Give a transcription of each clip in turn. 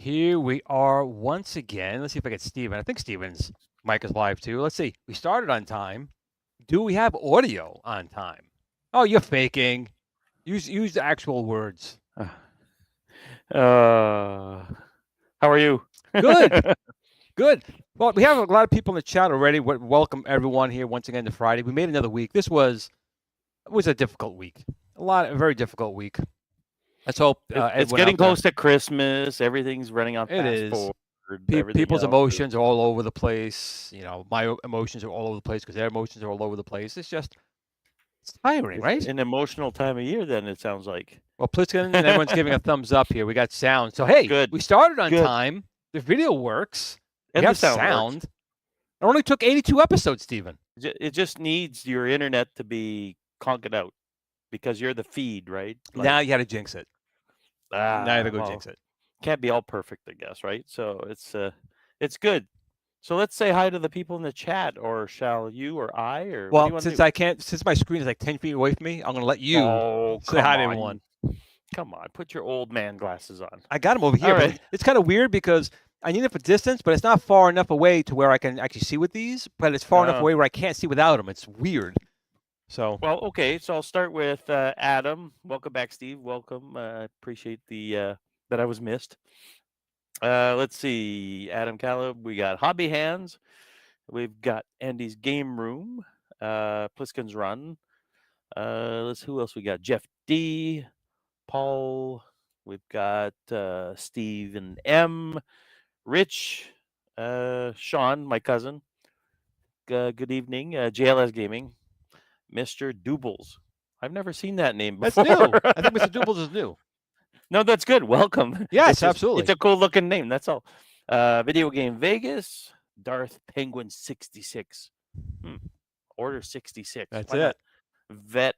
Here we are once again. Let's see if I get Steven. I think Steven's mic is live too. Let's see. We started on time. Do we have audio on time? Oh, you're faking. Use the actual words. How are you? Good. Good. Well, we have a lot of people in the chat already. Welcome everyone here once again to Friday. We made another week. It was a difficult week. A very difficult week. Let's hope it's getting close to Christmas. Everything's running on fast forward. People's emotions are all over the place. You know, my emotions are all over the place because their emotions are all over the place. It's tiring, right? An emotional time of year, then it sounds like. Well, Pliskin and everyone's giving a thumbs up here. We got sound. So, hey, good. We started on time. The video works. And we have the sound. It only took 82 episodes, Stephen. It just needs your internet to be conked out because you're the feed, right? Now you got to jinx it. Now you got to go jinx it. Can't be all perfect, I guess, right? So it's good. So let's say hi to the people in the chat, or shall you or I? Or well, since my screen is like 10 feet away from me, I'm going to let you say hi to everyone. Come on, put your old man glasses on. I got them over here. Right. It's kind of weird because I need it for distance, but it's not far enough away to where I can actually see with these. But it's far enough away where I can't see without them. It's weird. So well, okay. So I'll start with Adam. Welcome back, Steve. Welcome. Appreciate the that I was missed. Let's see, Adam Caleb. We got Hobby Hands. We've got Andy's Game Room. Pliskin's Run. Who else we got? Jeff D. Paul. We've got Steve and M. Rich. Sean, my cousin. Good evening. JLS Gaming. Mr. Doobles. I've never seen that name before. That's new. I think Mr. Doobles is new. No, that's good. Welcome. Yes, absolutely. It's a cool looking name. That's all. Video Game Vegas. Darth Penguin 66. Order 66. That's it. Vet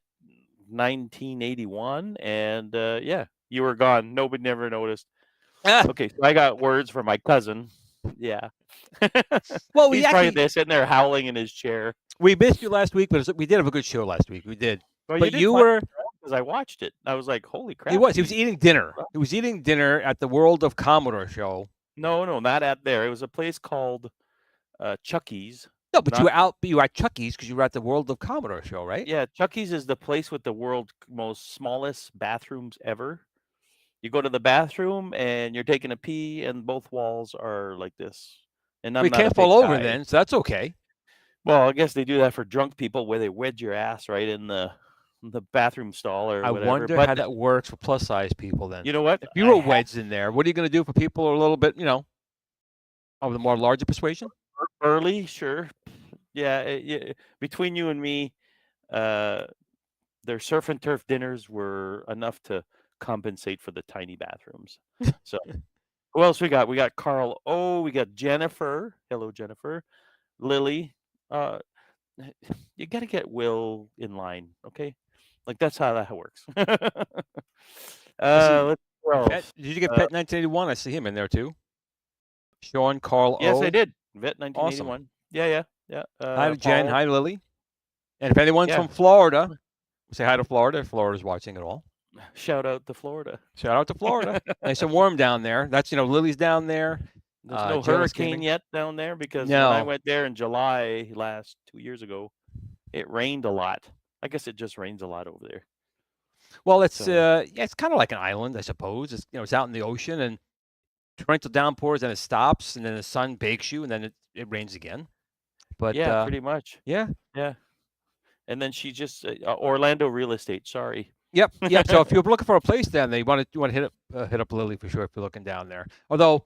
1981. And yeah, you were gone. Nobody never noticed. Okay, so I got words from my cousin. Yeah. Well, he's probably there sitting there howling in his chair. We missed you last week, but we did have a good show last week. We did. Well, but you were because I watched it. I was like, holy crap. He was eating dinner. He was eating dinner at the World of Commodore show. No, not at there. It was a place called Chucky's. No, but Not you were at Chucky's because you were at the World of Commodore show, right? Yeah, Chucky's is the place with the world's most smallest bathrooms ever. You go to the bathroom and you're taking a pee, and both walls are like this. And We I'm not a can't fall big over guy. then, so that's okay. Well, I guess they do that for drunk people, where they wedge your ass right in the bathroom stall or I whatever. wonder But how that works for plus size people then. you know what? If you were wedged in there, what are you going to do for people who are a little bit, of the more larger persuasion? Early, sure. Yeah, between you and me, uh, their surf and turf dinners were enough to compensate for the tiny bathrooms. So who else we got? We got Carl. Oh, we got Jennifer. Hello, Jennifer. Lily. Uh, you got to get Will in line, okay? Like that's how that works. I see. Let's who Pet, else? did you get Pet 1981? I see him in there too. Sean, Carl Yes, I O. did. Vet Awesome. 1981. Yeah. Hi to Jen. Paul. Hi to Lily. And if anyone's Yeah. from Florida, say hi to Florida. If Florida's watching at all. Shout out to Florida. Shout out to Florida. Nice and warm down there. That's Lily's down there. There's no Jen was hurricane gaming. yet down there, because when I No. went there in July last 2 years ago, it rained a lot. I guess it just rains a lot over there. Well, it's So it's kind of like an island, I suppose. It's it's out in the ocean and torrential downpours, and it stops, and then the sun bakes you, and then it rains again. But yeah, pretty much. yeah, Yeah. And then she just Orlando real estate. Sorry. yep. So if you're looking for a place down there, you want to hit up Lily for sure if you're looking down there. Although,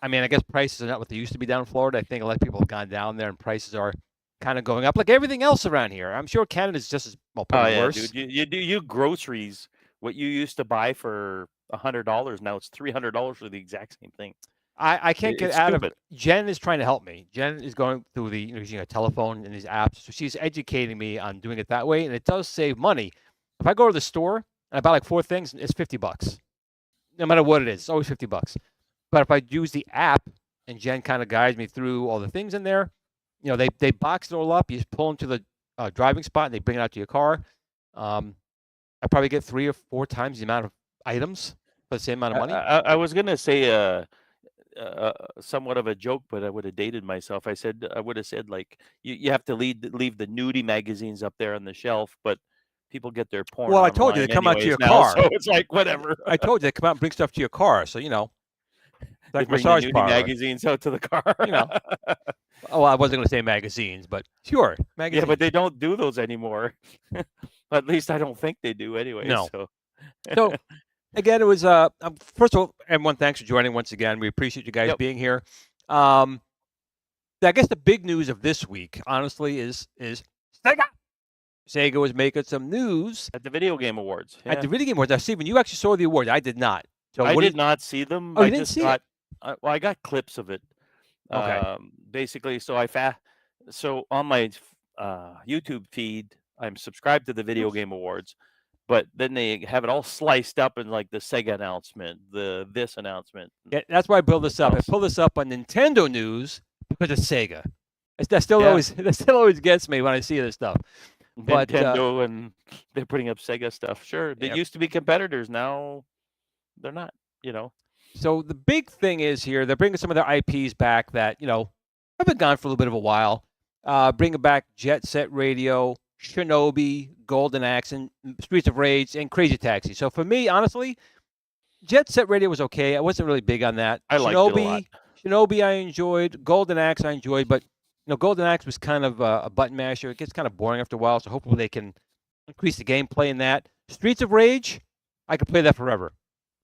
I mean, I guess prices are not what they used to be down in Florida. I think a lot of people have gone down there, and prices are kind of going up, like everything else around here. I'm sure Canada's just as Oh probably yeah, worse. dude. You do groceries. What you used to buy for $100, now it's $300 for the exact same thing. I can't get It's out stupid. of. Jen is trying to help me. Jen is going through the using a telephone and these apps, so she's educating me on doing it that way, and it does save money. If I go to the store and I buy like 4 things, it's $50. No matter what it is, it's always $50. But if I use the app and Jen kind of guides me through all the things in there, they box it all up. You just pull into the driving spot and they bring it out to your car. I probably get 3 or 4 times the amount of items for the same amount of money. I was gonna say somewhat of a joke, but I would have dated myself. I would have said, like, you have to leave the nudie magazines up there on the shelf, but people get their porn Well, I told you online they come out to anyways your now, car. so it's like whatever. I told you they come out and bring stuff to your car, so They like bring the massage nudie parlor. magazines out to the car. Oh, I wasn't going to say magazines, but sure, magazines. Yeah, but they don't do those anymore. At least I don't think they do anyway. No. So again, it was first of all, everyone, thanks for joining once again. We appreciate you guys being here. I guess the big news of this week, honestly, is Sega. Sega was making some news at the Video Game Awards. At the Video Game Awards. Now, Steven, you actually saw the awards. I did not. So I did not see them. Oh, you I didn't just see got. it? Well, I got clips of it. Okay. Basically, so on my YouTube feed, I'm subscribed to the Video Game Awards, but then they have it all sliced up in like the Sega announcement, this announcement. Yeah, that's why I built this up. I pulled this up on Nintendo News because of Sega. That still always gets me when I see this stuff. But Nintendo and they're putting up Sega stuff. Sure, they used to be competitors. Now they're not. So the big thing is here, they're bringing some of their IPs back that have been gone for a little bit of a while. Bringing back Jet Set Radio, Shinobi, Golden Axe, and Streets of Rage, and Crazy Taxi. So for me, honestly, Jet Set Radio was okay. I wasn't really big on that. I liked it a lot. Shinobi I enjoyed. Golden Axe I enjoyed, but Golden Axe was kind of a button masher. It gets kind of boring after a while, so hopefully they can increase the gameplay in that. Streets of Rage, I could play that forever.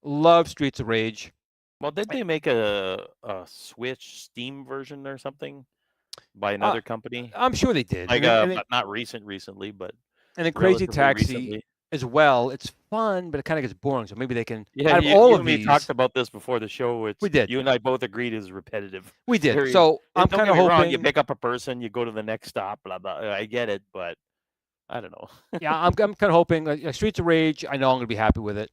Love Streets of Rage. Well, did they make a Switch Steam version or something by another company? I'm sure they did. Like, not recently, but and then Crazy Taxi recently as well. It's fun, but it kind of gets boring. So maybe they can. Yeah, out of all of these, we talked about this before the show. We did. You and I both agreed it's repetitive. We did. So I'm kind of hoping you pick up a person, you go to the next stop, blah blah. I get it, but I don't know. Yeah, I'm kind of hoping like Streets of Rage. I know I'm going to be happy with it,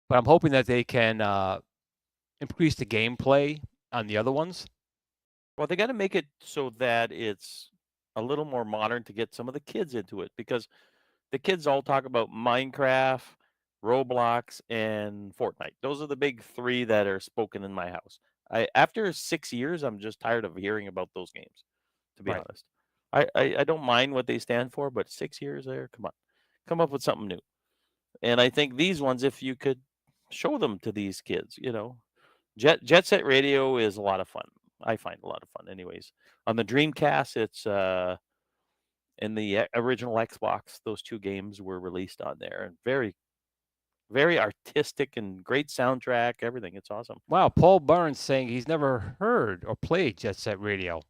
but I'm hoping that they can increase the gameplay on the other ones. Well, they got to make it so that it's a little more modern to get some of the kids into it, because the kids all talk about Minecraft, Roblox, and Fortnite. Those are the big 3 that are spoken in my house. After 6 years, I'm just tired of hearing about those games, to be Right. honest. I don't mind what they stand for, but 6 years there, come on. Come up with something new. And I think these ones, if you could show them to these kids, Jet Set Radio is a lot of fun. I find a lot of fun anyways. On the Dreamcast, it's in the original Xbox, those 2 games were released on there, and very, very artistic and great soundtrack, everything. It's awesome. Wow, Paul Burns saying he's never heard or played Jet Set Radio.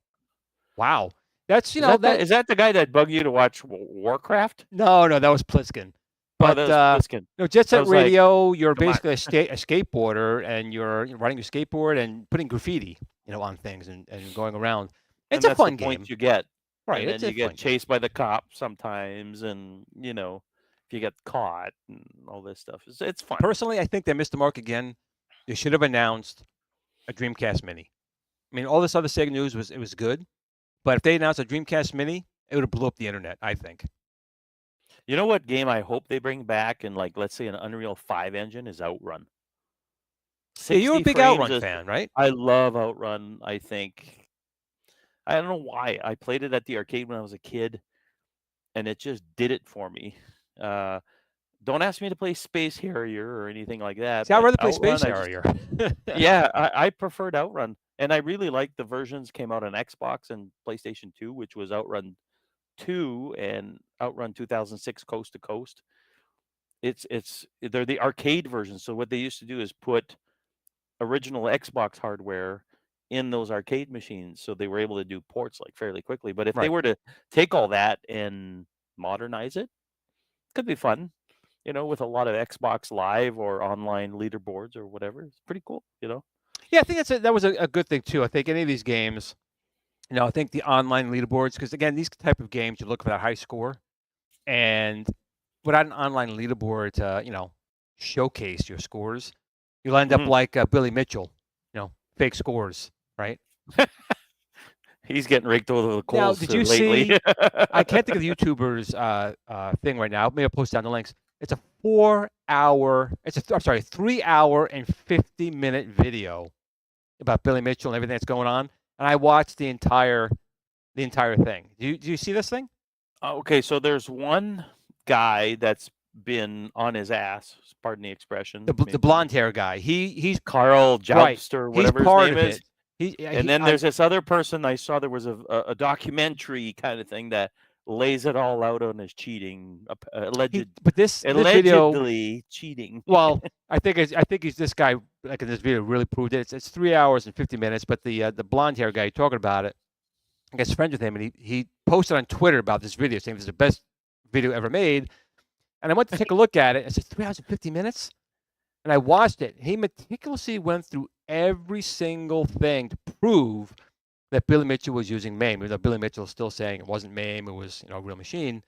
Wow. That's, Is that the guy that bugged you to watch Warcraft? No, that was Pliskin. Oh, But that was Pliskin. Jet I Set was like, Radio, you're come on. basically a skateboarder, and you're riding your skateboard and putting graffiti, on things and going around. It's a that's fun the game. point you get. Right. And It's then a you fun get game. chased by the cops sometimes, and if you get caught and all this stuff, it's fun. Personally, I think they missed the mark again. They should have announced a Dreamcast Mini. I mean, all this other Sega news was good, but if they announced a Dreamcast Mini, it would have blew up the internet, I think. You know what game I hope they bring back in, like, let's say an Unreal 5 engine is Outrun. Yeah, you're a 60 big Outrun frames fan, right? I love Outrun. I think I don't know why. I played it at the arcade when I was a kid, and it just did it for me. Don't ask me to play Space Harrier or anything like that. See, I'd but rather play Outrun, Space Harrier. yeah, I preferred Outrun, and I really liked the versions came out on Xbox and PlayStation 2, which was Outrun 2 and Outrun 2006 Coast to Coast. They're the arcade versions. So what they used to do is put original Xbox hardware in those arcade machines, so they were able to do ports like fairly quickly. But if they Right. were to take all that and modernize it, could be fun. With a lot of Xbox Live or online leaderboards or whatever. It's pretty cool. Yeah, I think that was a good thing too. I think any of these games, I think the online leaderboards, because again, these type of games, you look for that high score, and without an online leaderboard to showcase your scores, you'll end up like Billy Mitchell, fake scores, right? He's getting raked over the Now, coals did you lately. see? I can't think of the YouTuber's thing right now. Maybe I'll post down the links. It's a 3-hour and 50-minute video about Billy Mitchell and everything that's going on, and I watched the entire thing. Do you see this thing? Okay, so there's one guy that's been on his ass. Pardon the expression. The blonde hair guy. He's Carl Joust or whatever his name is. And then there's this other person I saw. There was a documentary kind of thing that lays it all out on his cheating, this allegedly video, cheating. Well, I think he's this guy. Like in this video, really proved it. It's 3 hours and 50 minutes. But the blonde hair guy talking about it, I guess friends with him, and he posted on Twitter about this video, saying this is the best video ever made. And I went to take a look at it. It said 3 hours and 50 minutes, and I watched it. He meticulously went through every single thing to prove that Billy Mitchell was using MAME, even though Billy Mitchell is still saying it wasn't MAME, it was a real machine.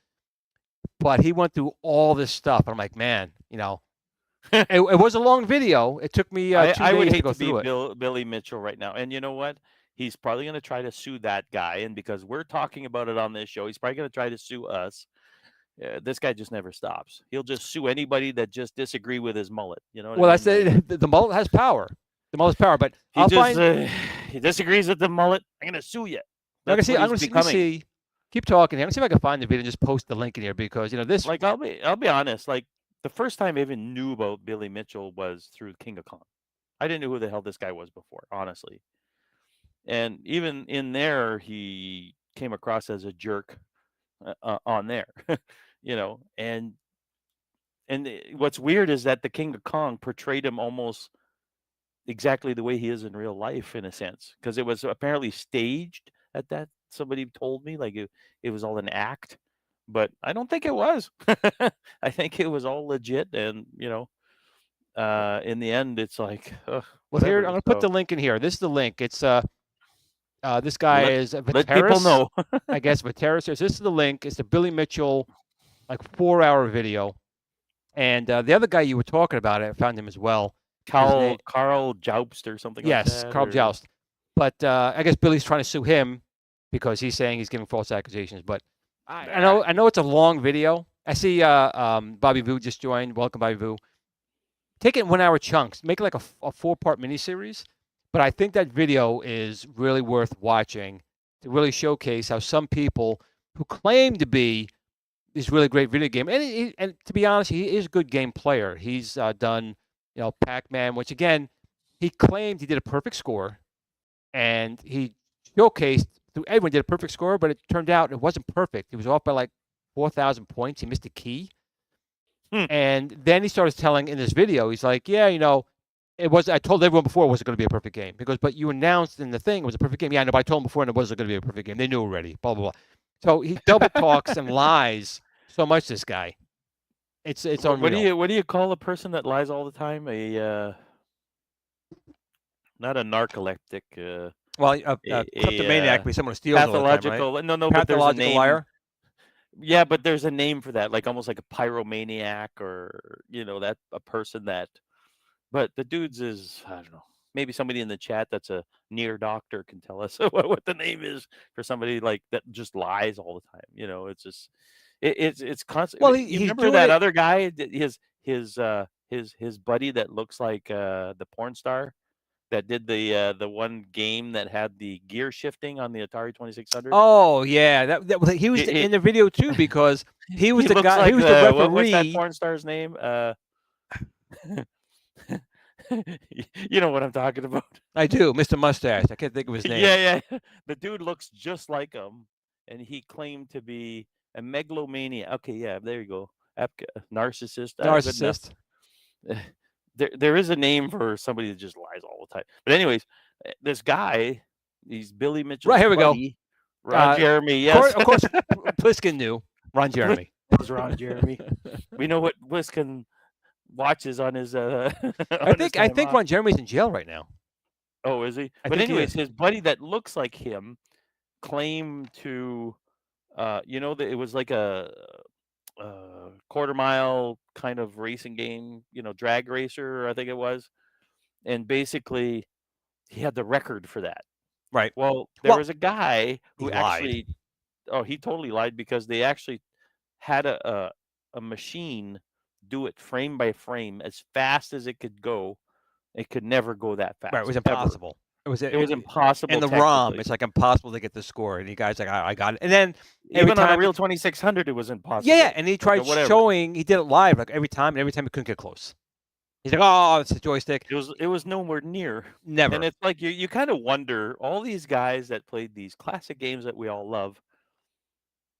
But he went through all this stuff. And I'm like, man, it was a long video. It took me 2 days I would hate to go to be through it. Billy Mitchell right now. And you know what? He's probably going to try to sue that guy. And because we're talking about it on this show, he's probably going to try to sue us. This guy just never stops. He'll just sue anybody that just disagree with his mullet. You know what I mean? I say the mullet has power. The mullet has power, but he disagrees with the mullet. I'm going to sue you. I'm going to see. Keep talking here. I'm going to see if I can find the video and just post the link in here because this. Like I'll be honest. Like the first time I even knew about Billy Mitchell was through King of Kong. I didn't know who the hell this guy was before, honestly. And even in there, he came across as a jerk on there, And what's weird is that the King of Kong portrayed him almost exactly the way he is in real life, in a sense, because it was apparently staged at that. Somebody told me like it was all an act, but I don't think it was. I think it was all legit, and in the end, it's like. Well, here I'm going to put the link in here. This is the link. It's this guy is Viteris. Let people know. I guess Viteris. This is the link. It's the Billy Mitchell, 4-hour video, and the other guy you were talking about, I found him as well. Carl Joust or something. Yes, like that, Carl Joust. But I guess Billy's trying to sue him because he's saying he's giving false accusations. But I know it's a long video. I see Bobby Vu just joined. Welcome, Bobby Vu. Take it in 1-hour chunks. Make it like a 4-part miniseries. But I think that video is really worth watching to really showcase how some people who claim to be this really great video game, and to be honest, he is a good game player. He's done, Pac-Man, which again, he claimed he did a perfect score, and he showcased through everyone did a perfect score, but it turned out it wasn't perfect. He was off by like 4,000 points. He missed a key. And then he started telling in this video, he's like, yeah, it was. I told everyone before it wasn't going to be a perfect game. He goes, but you announced in the thing it was a perfect game. Yeah, I know, but I told them before and it wasn't going to be a perfect game. They knew already. Blah blah blah. So he double talks and lies so much. This guy, it's unreal. What do you call a person that lies all the time? Not a narcoleptic. Well, kleptomaniac be someone who steals pathological. all the time, right? No, but there's a name. Liar. Yeah, but there's a name for that, like almost like a pyromaniac, or that a person that. But the dude's is, I don't know. Maybe somebody in the chat that's a near doctor can tell us what the name is for somebody like that just lies all the time. It's just it's constant. Well, you he's remember doing that it. other guy, his buddy that looks like the porn star that did the one game that had the gear shifting on the Atari 2600. Oh yeah, he was in the video too because he was the guy. Like he was the referee. What's that porn star's name? You know what I'm talking about. I do, Mr. Mustache. I can't think of his name. Yeah. The dude looks just like him, and he claimed to be a megalomaniac. Okay, yeah, there you go. Narcissist. Narcissist. There is a name for somebody that just lies all the time. But anyways, this guy, he's Billy Mitchell's Right, here we buddy, Ron Jeremy. Yes, of course. Pliskin knew Ron Jeremy. It's Ron Jeremy. We know what Pliskin watches on his. I think Ron Jeremy's in jail right now. Oh, is he? But anyways, his buddy that looks like him claimed to, that it was like a quarter mile kind of racing game, drag racer, I think it was, and basically he had the record for that. Right. Well, there was a guy who actually lied. He totally lied because they actually had a machine do it frame by frame as fast as it could go. It could never go that fast. Right, it was impossible. Ever. It was impossible. In the ROM, it's like impossible to get the score. And you guys like, I got it. And then even on a real 2600, it was impossible. Yeah, and he tried showing. He did it live like every time, and every time he couldn't get close. He's like, "Oh, it's a joystick." It was nowhere near. Never. And it's like you kind of wonder, all these guys that played these classic games that we all love,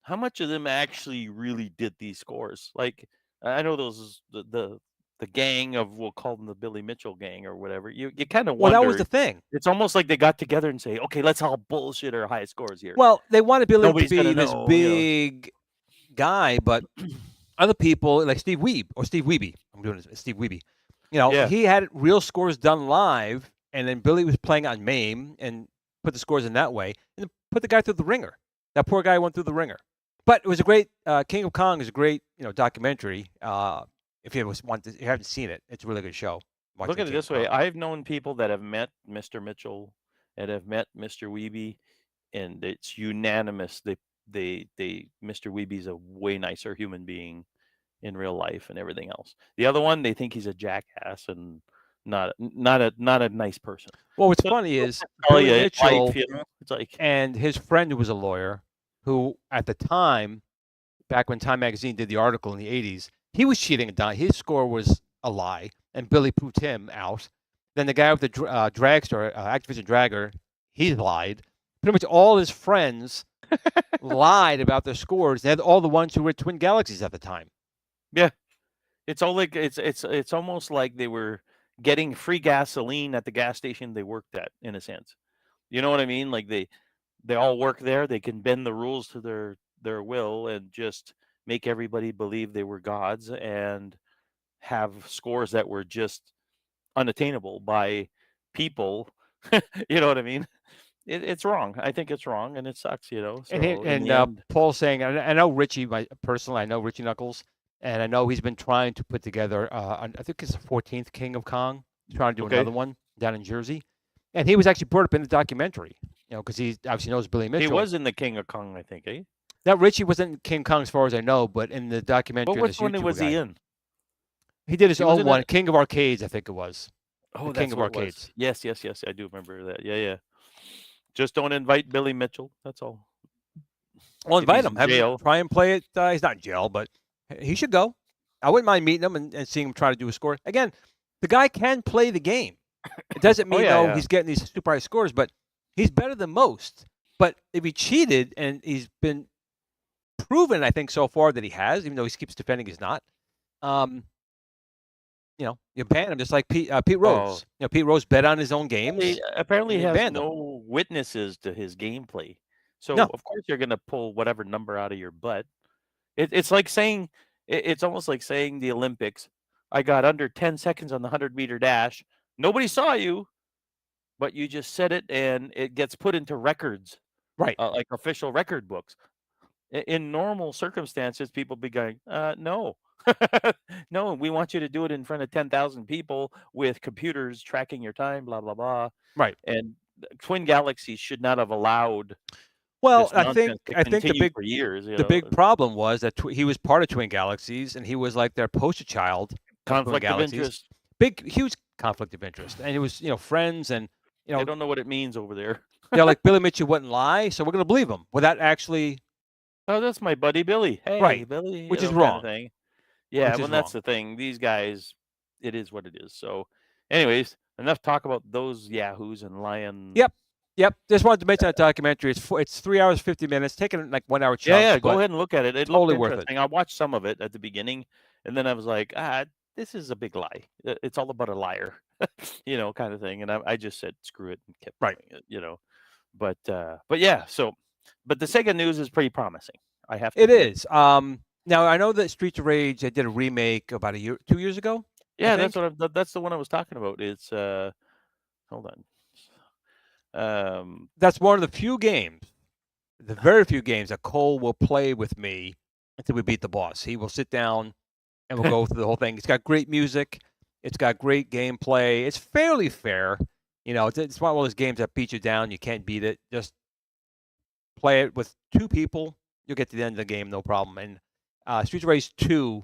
how much of them actually really did these scores? Like, I know those the gang of, we'll call them the Billy Mitchell gang or whatever. You kind of wonder. Well, that was the thing. It's almost like they got together and say, okay, let's all bullshit our high scores here. Well, they wanted Billy to be this big guy, but other people like Steve Wiebe. I'm doing this, Steve Wiebe. He had real scores done live, and then Billy was playing on MAME and put the scores in that way, and put the guy through the ringer. That poor guy went through the ringer. But it was a great King of Kong is a great documentary. If you haven't seen it, it's a really good show. Look at it this way: I've known people that have met Mr. Mitchell and have met Mr. Wiebe, and it's unanimous. They Mr. Wiebe's a way nicer human being in real life and everything else. The other one, they think he's a jackass and not a nice person. Well, what's funny is Billy Mitchell and his friend who was a lawyer, who at the time, back when Time Magazine did the article in the 80s, he was cheating. His score was a lie, and Billy proved him out. Then the guy with the dragster, Activision Dragger, he lied. Pretty much all his friends lied about their scores. They had all the ones who were Twin Galaxies at the time. Yeah, it's all like it's almost like they were getting free gasoline at the gas station they worked at, in a sense. You know what I mean? Like they all work there. They can bend the rules to their will and just make everybody believe they were gods and have scores that were just unattainable by people. You know what I mean? It's wrong. I think it's wrong, and it sucks. So and Paul's saying, I know Richie, personally, I know Richie Knuckles, and I know he's been trying to put together, I think it's the 14th King of Kong. He's trying to do another one down in Jersey. And he was actually brought up in the documentary, because he obviously knows Billy Mitchell. He was in the King of Kong, I think, eh? Now, Richie wasn't in King Kong as far as I know, but in the documentary. But which one was he in? He did his own one, King of Arcades, I think it was. Oh, the that's king of what it was. arcades. Yes, yes, yes. I do remember that. Yeah, yeah. Just don't invite Billy Mitchell. That's all. Well, If invite he's him. in Have him jail. try and play it. He's not in jail, but he should go. I wouldn't mind meeting him and seeing him try to do a score. Again, the guy can play the game. It doesn't Oh mean yeah, yeah. he's getting these super high scores, but he's better than most. But if he cheated, and he's been proven, I think so far that he has, even though he keeps defending he's not. You ban him just like Pete Rose. Oh, Pete Rose bet on his own he games, apparently and they has banned him. no witnesses to his gameplay. So No, of course you're gonna pull whatever number out of your butt. It's like saying it's almost like saying the Olympics. I got under 10 seconds on the 100-meter dash. Nobody saw you, but you just said it, and it gets put into records, right. like official record books. In normal circumstances, people be going, no. No, we want you to do it in front of 10,000 people with computers tracking your time, blah, blah, blah. Right. And Twin Galaxies should not have allowed Well, this nonsense to I think continue for years. the big problem was that he was part of Twin Galaxies, and he was like their poster child of Twin Conflict of Galaxies. interest. Big, huge conflict of interest, and it was friends, and I don't know what it means over there. like Billy Mitchell wouldn't lie, so we're going to believe him without actually. Oh, that's my buddy Billy. Hey, Right. Billy. Which is kind of wrong. thing. Yeah, Which is well, that's wrong. the thing. These guys, it is what it is. So, anyways, enough talk about those yahoos and lying. Yep. Just wanted to mention that documentary. It's 3 hours 50 minutes, taking like 1 hour chunks. Yeah, go ahead and look at it. It totally looked worth it. interesting. I watched some of it at the beginning, and then I was like, this is a big lie. It's all about a liar, kind of thing. And I just said, screw it, and kept Right. doing it, But yeah. So, but the Sega news is pretty promising. I have to. It is. Now I know that Streets of Rage, they did a remake about 2 years ago. Yeah, that's the one I was talking about. It's hold on. That's one of the few games, the very few games that Cole will play with me until we beat the boss. He will sit down and we'll go through the whole thing. It's got great music. It's got great gameplay. It's fairly fair. It's one of those games that beats you down. You can't beat it. Just play it with 2 people. You'll get to the end of the game, no problem. And Streets of Rage 2,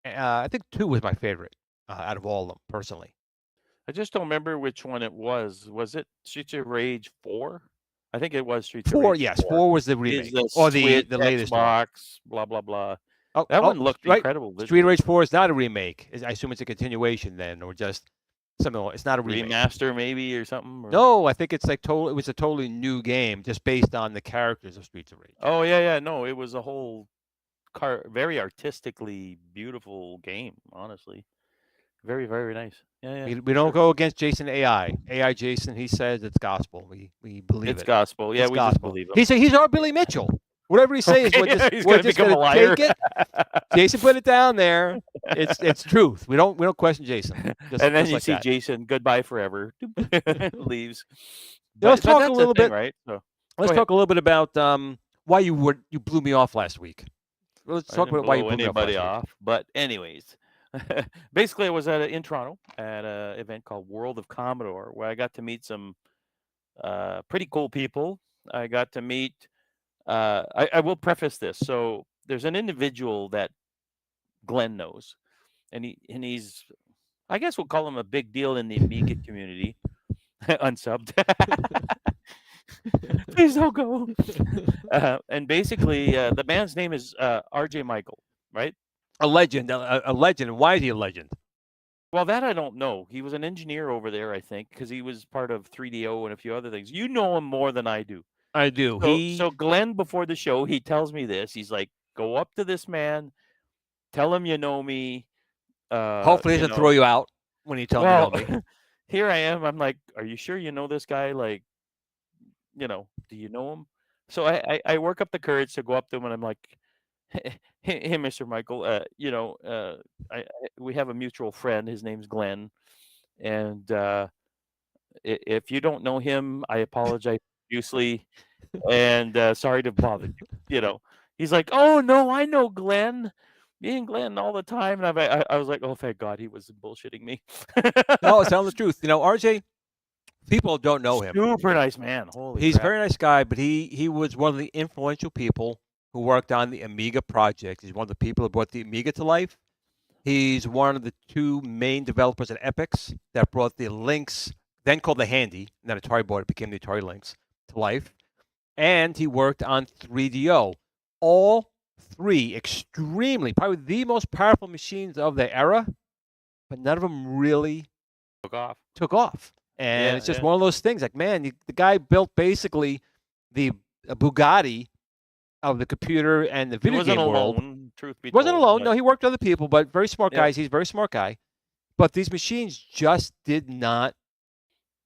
I think 2 was my favorite out of all of them, personally. I just don't remember which one it was. Was it Streets of Rage 4? I think it was Streets 4, of Rage 4. Yes, 4 was the remake. Or the latest Xbox, one. Blah, blah, blah. Oh, that one looked incredible. Street of Rage 4 is not a remake. I assume it's a continuation then, or just something. It's not a remake. Remaster maybe or something? Or... No, I think it's like it was a totally new game just based on the characters of Streets of Rage. Oh, yeah. No, it was a whole very artistically beautiful game, honestly. Very, very nice. Yeah. We don't go against Jason AI. AI Jason, he says it's gospel. We believe it's gospel. Yeah, it's we gospel. just believe him. He's our Billy Mitchell. Whatever he says, he's going to become a liar. Take it. Jason put it down there. It's truth. We don't question Jason. And then you see Jason, goodbye forever, leaves. Let's talk a little bit. Right? So, let's talk a little bit about why you blew me off last week. Let's talk about why you blew anybody off. But anyways, basically, I was in Toronto at an event called World of Commodore, where I got to meet some pretty cool people. I got to meet. I will preface this. So there's an individual that Glenn knows, and he's, I guess we'll call him a big deal in the Amiga community, unsubbed. Please don't go. And basically, the man's name is RJ Michael, right? A legend. A legend. Why is he a legend? Well, that I don't know. He was an engineer over there, I think, because he was part of 3DO and a few other things. You know him more than I do. I do. So Glenn, before the show, he tells me this. He's like, go up to this man, tell him you know me. Hopefully he doesn't throw you out when you tell him you know me. Here I am. I'm like, are you sure you know this guy? Like, do you know him? So I work up the courage to go up to him, and I'm like, hey, Mr. Michael, we have a mutual friend. His name's Glenn. And if you don't know him, I apologize profusely. And sorry to bother you. He's like, oh, no, I know Glenn. Me and Glenn all the time. And I was like, oh, thank God he was bullshitting me. No, tell the truth. RJ, people don't know him. Super nice man. He's a very nice guy, but he was one of the influential people who worked on the Amiga project. He's one of the people who brought the Amiga to life. He's one of the two main developers at Epix that brought the Lynx, then called the Handy, and then Atari bought it, became the Atari Lynx, to life. And he worked on 3DO. All three extremely, probably the most powerful machines of the era, but none of them really took off. And it's just one of those things. Like, man, the guy built basically the Bugatti of the computer and the video game world. Truth be wasn't told, alone. No, he worked with other people, but very smart guys. Yeah. He's a very smart guy. But these machines just did not.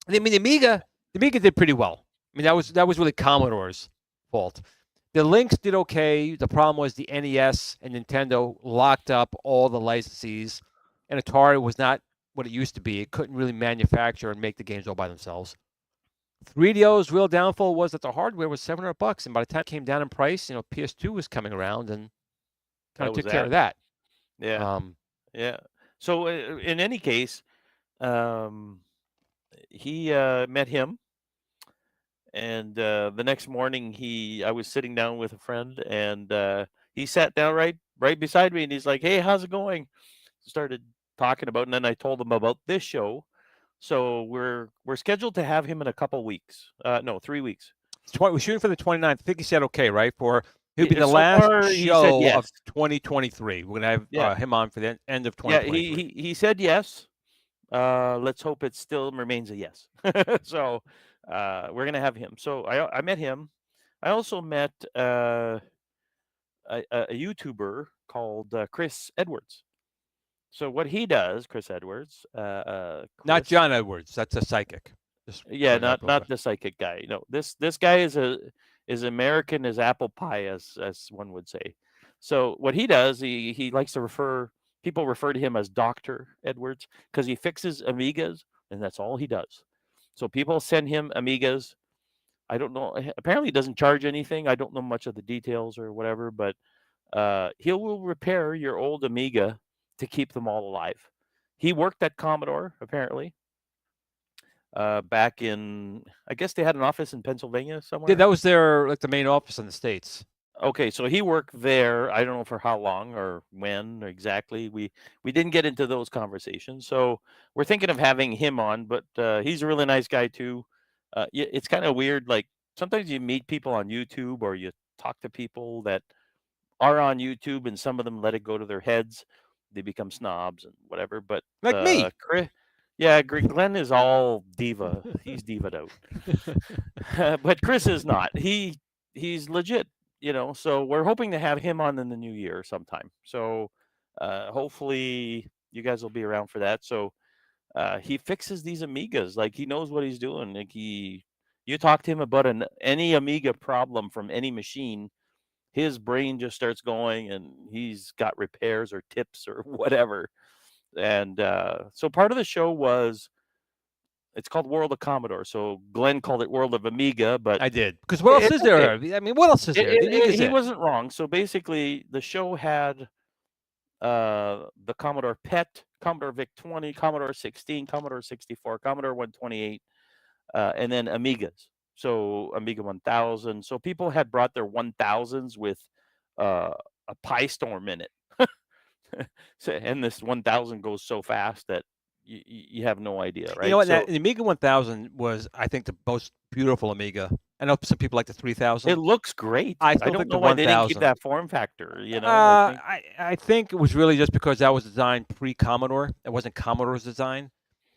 I mean, the Amiga did pretty well. I mean, that was really Commodore's fault. The Lynx did okay. The problem was the NES and Nintendo locked up all the licenses, and Atari was not what it used to be. It couldn't really manufacture and make the games all by themselves. 3DO's real downfall was that the hardware was $700, and by the time it came down in price, PS2 was coming around and kind of took care of that. Yeah. Yeah. So in any case, he met him, and the next morning I was sitting down with a friend, and he sat down right beside me, and he's like, "Hey, how's it going?" Started talking about, and then I told him about this show. So we're scheduled to have him in a couple weeks. No, 3 weeks. We're shooting for the 29th. I think he said okay, right? He'll be the last show yes. of 2023. We're gonna have him on for the end of 2023. Yeah, he said yes. Let's hope it still remains a yes. So we're gonna have him. So I met him. I also met a YouTuber called Chris Edwards. So what he does, Chris Edwards, not John Edwards. That's a psychic. Not the psychic guy. No, this guy is American as apple pie, as one would say. So what he does, he likes to people refer to him as Dr. Edwards because he fixes Amigas, and that's all he does. So people send him Amigas. I don't know. Apparently, he doesn't charge anything. I don't know much of the details or whatever, but he will repair your old Amiga to keep them all alive. He worked at Commodore, apparently. Back in, I guess they had an office in Pennsylvania somewhere. Yeah, that was their the main office in the States. Okay, so he worked there. I don't know for how long or when exactly. We didn't get into those conversations. So we're thinking of having him on, but he's a really nice guy too. It's kind of weird. Like sometimes you meet people on YouTube or you talk to people that are on YouTube, and some of them let it go to their heads. They become snobs and whatever. But like me. Chris, yeah, Glenn is all diva. He's diva'd out. But Chris is not. He's legit, so we're hoping to have him on in the new year sometime. So hopefully you guys will be around for that. So he fixes these Amigas. Like he knows what he's doing. Like you talk to him about any Amiga problem from any machine, his brain just starts going and he's got repairs or tips or whatever. And so part of the show it's called World of Commodore. So Glenn called it World of Amiga, but I did. Because what else is there? I mean, what else is there? He wasn't wrong. So basically the show had the Commodore PET, Commodore VIC-20, Commodore 16, Commodore 64, Commodore 128, and then Amigas. So Amiga 1000. So people had brought their 1000s with a Pi Storm in it. And this 1000 goes so fast that you have no idea, right? You know what? The Amiga 1000 was, I think, the most beautiful Amiga. I know some people like the 3000. It looks great. I don't know why they didn't keep that form factor. I think it was really just because that was designed pre-Commodore. It wasn't Commodore's design.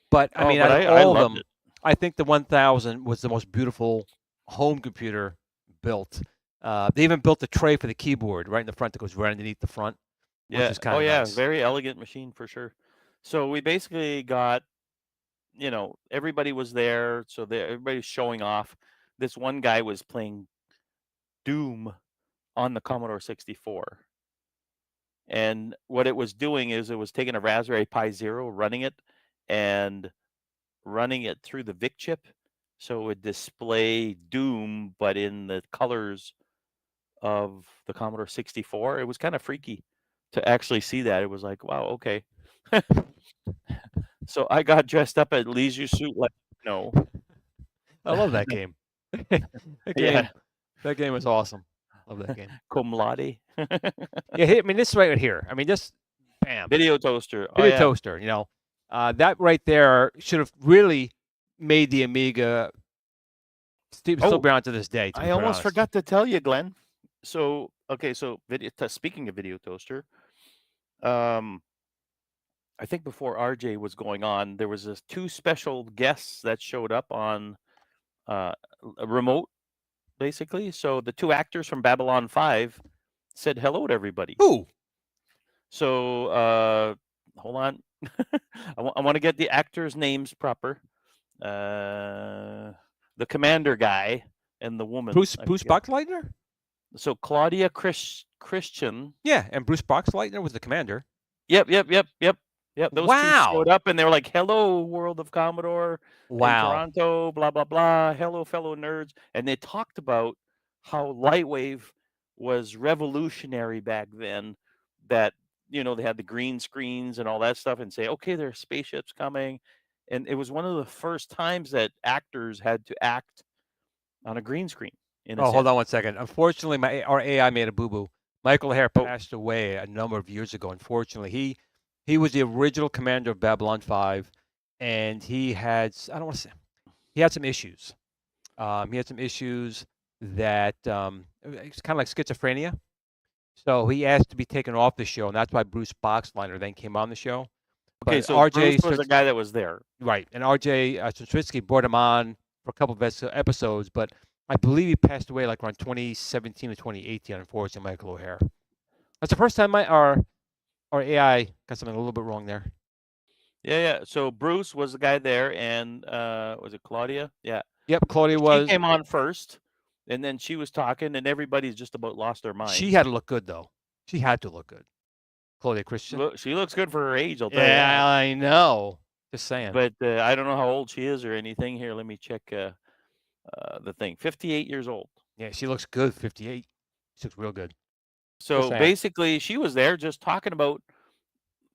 But I mean, all of them, I think the 1000 was the most beautiful home computer built. They even built the tray for the keyboard right in the front that goes right underneath the front. Yeah. Nice. Very elegant machine for sure. So we basically got, everybody was there. So everybody's showing off. This one guy was playing Doom on the Commodore 64. And what it was doing is it was taking a Raspberry Pi Zero, running it, and running it through the VIC chip. So it would display Doom, but in the colors of the Commodore 64. It was kind of freaky to actually see that. It was like, wow, okay. So I got dressed up at Leisure Suit like no. I love that game. That game was awesome. Love that game. Cum laude. Yeah, I mean this right here. I mean this bam, Video toaster. Oh video yeah. toaster. You know, that right there should have really made the Amiga still Oh, be on to this day. To be I quite almost honest. forgot to tell you, Glenn. So okay, so speaking of video toaster, um, I think before RJ was going on, there was this two special guests that showed up on uh, a remote, basically. So the two actors from Babylon 5 said hello to everybody. Who? So hold on, I want to get the actors' names proper. The commander guy and the woman. Bruce I forget. Boxleitner? So Claudia Christian. Yeah, and Bruce Boxleitner was the commander. Yep. Those two showed Wow. up and they were like, "Hello, world of Commodore in Wow. Toronto, blah blah blah. Hello, fellow nerds." And they talked about how Lightwave was revolutionary back then. That they had the green screens and all that stuff, and say, "Okay, there are spaceships coming," and it was one of the first times that actors had to act on a green screen. In a Oh, hold sense. on one second. Unfortunately, our AI made a boo-boo. Michael Hare Oh, passed away a number of years ago. Unfortunately, he was the original commander of Babylon 5, and he had I don't want to say he had some issues. He had some issues that it's kind of like schizophrenia. So he asked to be taken off the show, and that's why Bruce Boxleitner then came on the show. okay. But So Bruce RJ was the guy that was there. right, and RJ Swinsky brought him on for a couple of episodes, but I believe he passed away like around 2017 or 2018. Unfortunately, Michael O'Hare. That's the first time our AI got something a little bit wrong there. Yeah. So Bruce was the guy there, and was it Claudia? Yeah. Yep, Claudia She was. came on first, and then she was talking, and everybody's just about lost their minds. She had to look good though. She had to look good. Claudia Christian. She looks good for her age, I'll tell you Yeah, that. I know. Just saying. But I don't know how old she is or anything. Here, let me check the thing. 58 years old. Yeah, she looks good. 58. She looks real good. So basically, she was there just talking about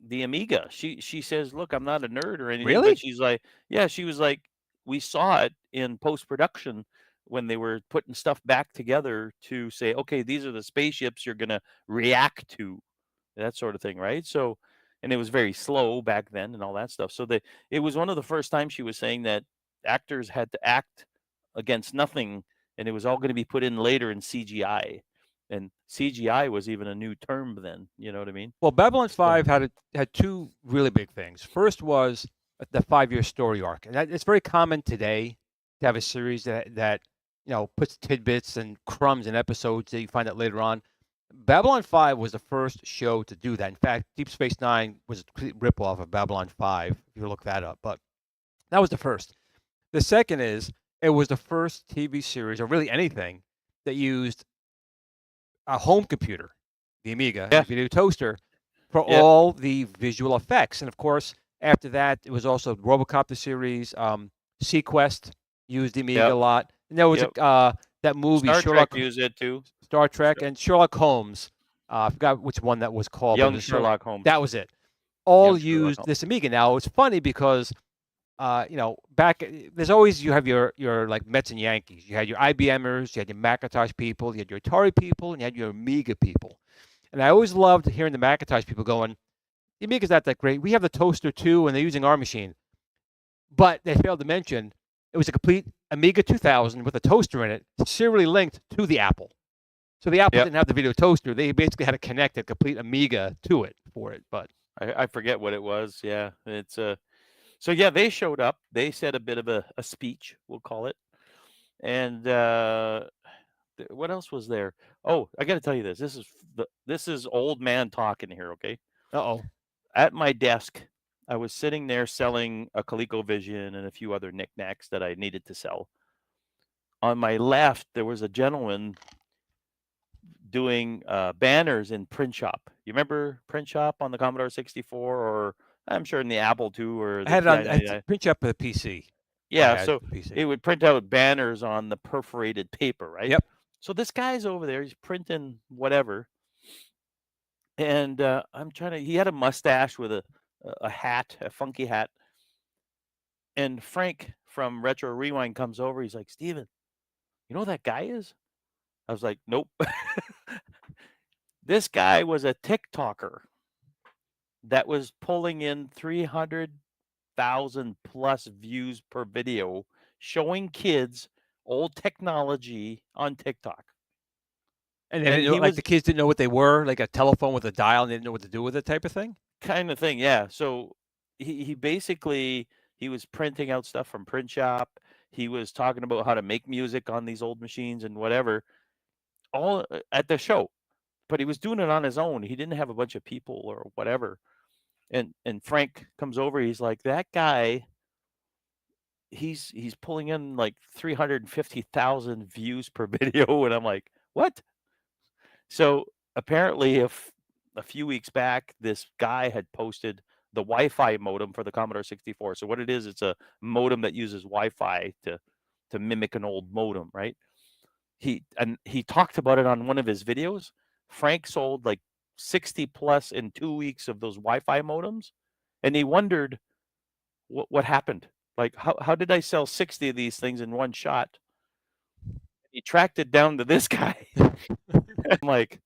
the Amiga. She says, "Look, I'm not a nerd or anything," Really? but she's like, yeah, she was like, we saw it in post production when they were putting stuff back together to say, okay, these are the spaceships you're gonna react to, that sort of thing, right? So, and it was very slow back then and all that stuff. So it was one of the first times she was saying that actors had to act against nothing, and it was all going to be put in later in CGI. And CGI was even a new term then. You know what I mean? Well, Babylon 5 had two really big things. First was the 5-year story arc, and it's very common today to have a series that puts tidbits and crumbs in episodes that you find out later on. Babylon 5 was the first show to do that. In fact, Deep Space Nine was a complete ripoff of Babylon 5, if you look that up. But that was the first. The second is it was the first TV series, or really anything, that used a home computer, the Amiga, Yeah. video toaster, for Yep. all the visual effects. And of course, after that, it was also RoboCop the series. Sequest used the Amiga a lot. And there was that movie Star Sherlock Trek used it too. Star Trek and Sherlock Holmes. I forgot which one that was called. Young Sherlock Holmes. That was it. All Young used Sherlock this Amiga. Now it's funny because back there's always you have your like Mets and Yankees. You had your IBMers, you had your Macintosh people, you had your Atari people, and you had your Amiga people. And I always loved hearing the Macintosh people going, the Amiga's not that great. We have the toaster too, and they're using our machine. But they failed to mention it was a complete Amiga 2000 with a toaster in it, serially linked to the Apple. So the Apple didn't have the video toaster. They basically had to connect a complete Amiga to it for it. But I forget what it was. Yeah, it's So yeah, they showed up. They said a bit of a speech, we'll call it. And what else was there? Oh, I got to tell you this. This is old man talking here. Okay. Uh-oh. At my desk, I was sitting there selling a ColecoVision and a few other knickknacks that I needed to sell. On my left, there was a gentleman doing banners in Print Shop. You remember Print Shop on the Commodore 64, or I'm sure in the Apple II or the I had it on TI-99? Print Shop for the PC. Yeah, so it would print out banners on the perforated paper, right? Yep. So this guy's over there, he's printing whatever. And he had a mustache with a hat, a funky hat. And Frank from Retro Rewind comes over. He's like, "Steven, you know who that guy is?" I was like, "Nope." This guy was a TikToker. that was pulling in 300,000 plus views per video, showing kids old technology on TikTok. And they And didn't know, he like was the kids didn't know what they were, like a telephone with a dial, and they didn't know what to do with it, type of thing. kind of thing, yeah. So he basically he was printing out stuff from print shop. He was talking about how to make music on these old machines and whatever, all at the show. But he was doing it on his own. He didn't have a bunch of people or whatever. And Frank comes over. He's like, that guy. He's pulling in like 350,000 views per video, and I'm like, what? So apparently, if a few weeks back, this guy had posted the Wi-Fi modem for the Commodore 64. So what it is, it's a modem that uses Wi-Fi to mimic an old modem, right? He talked about it on one of his videos. Frank sold like 60 plus in 2 weeks of those Wi-Fi modems, and he wondered what happened. Like, how did I sell 60 of these things in one shot? He tracked it down to this guy. I'm like,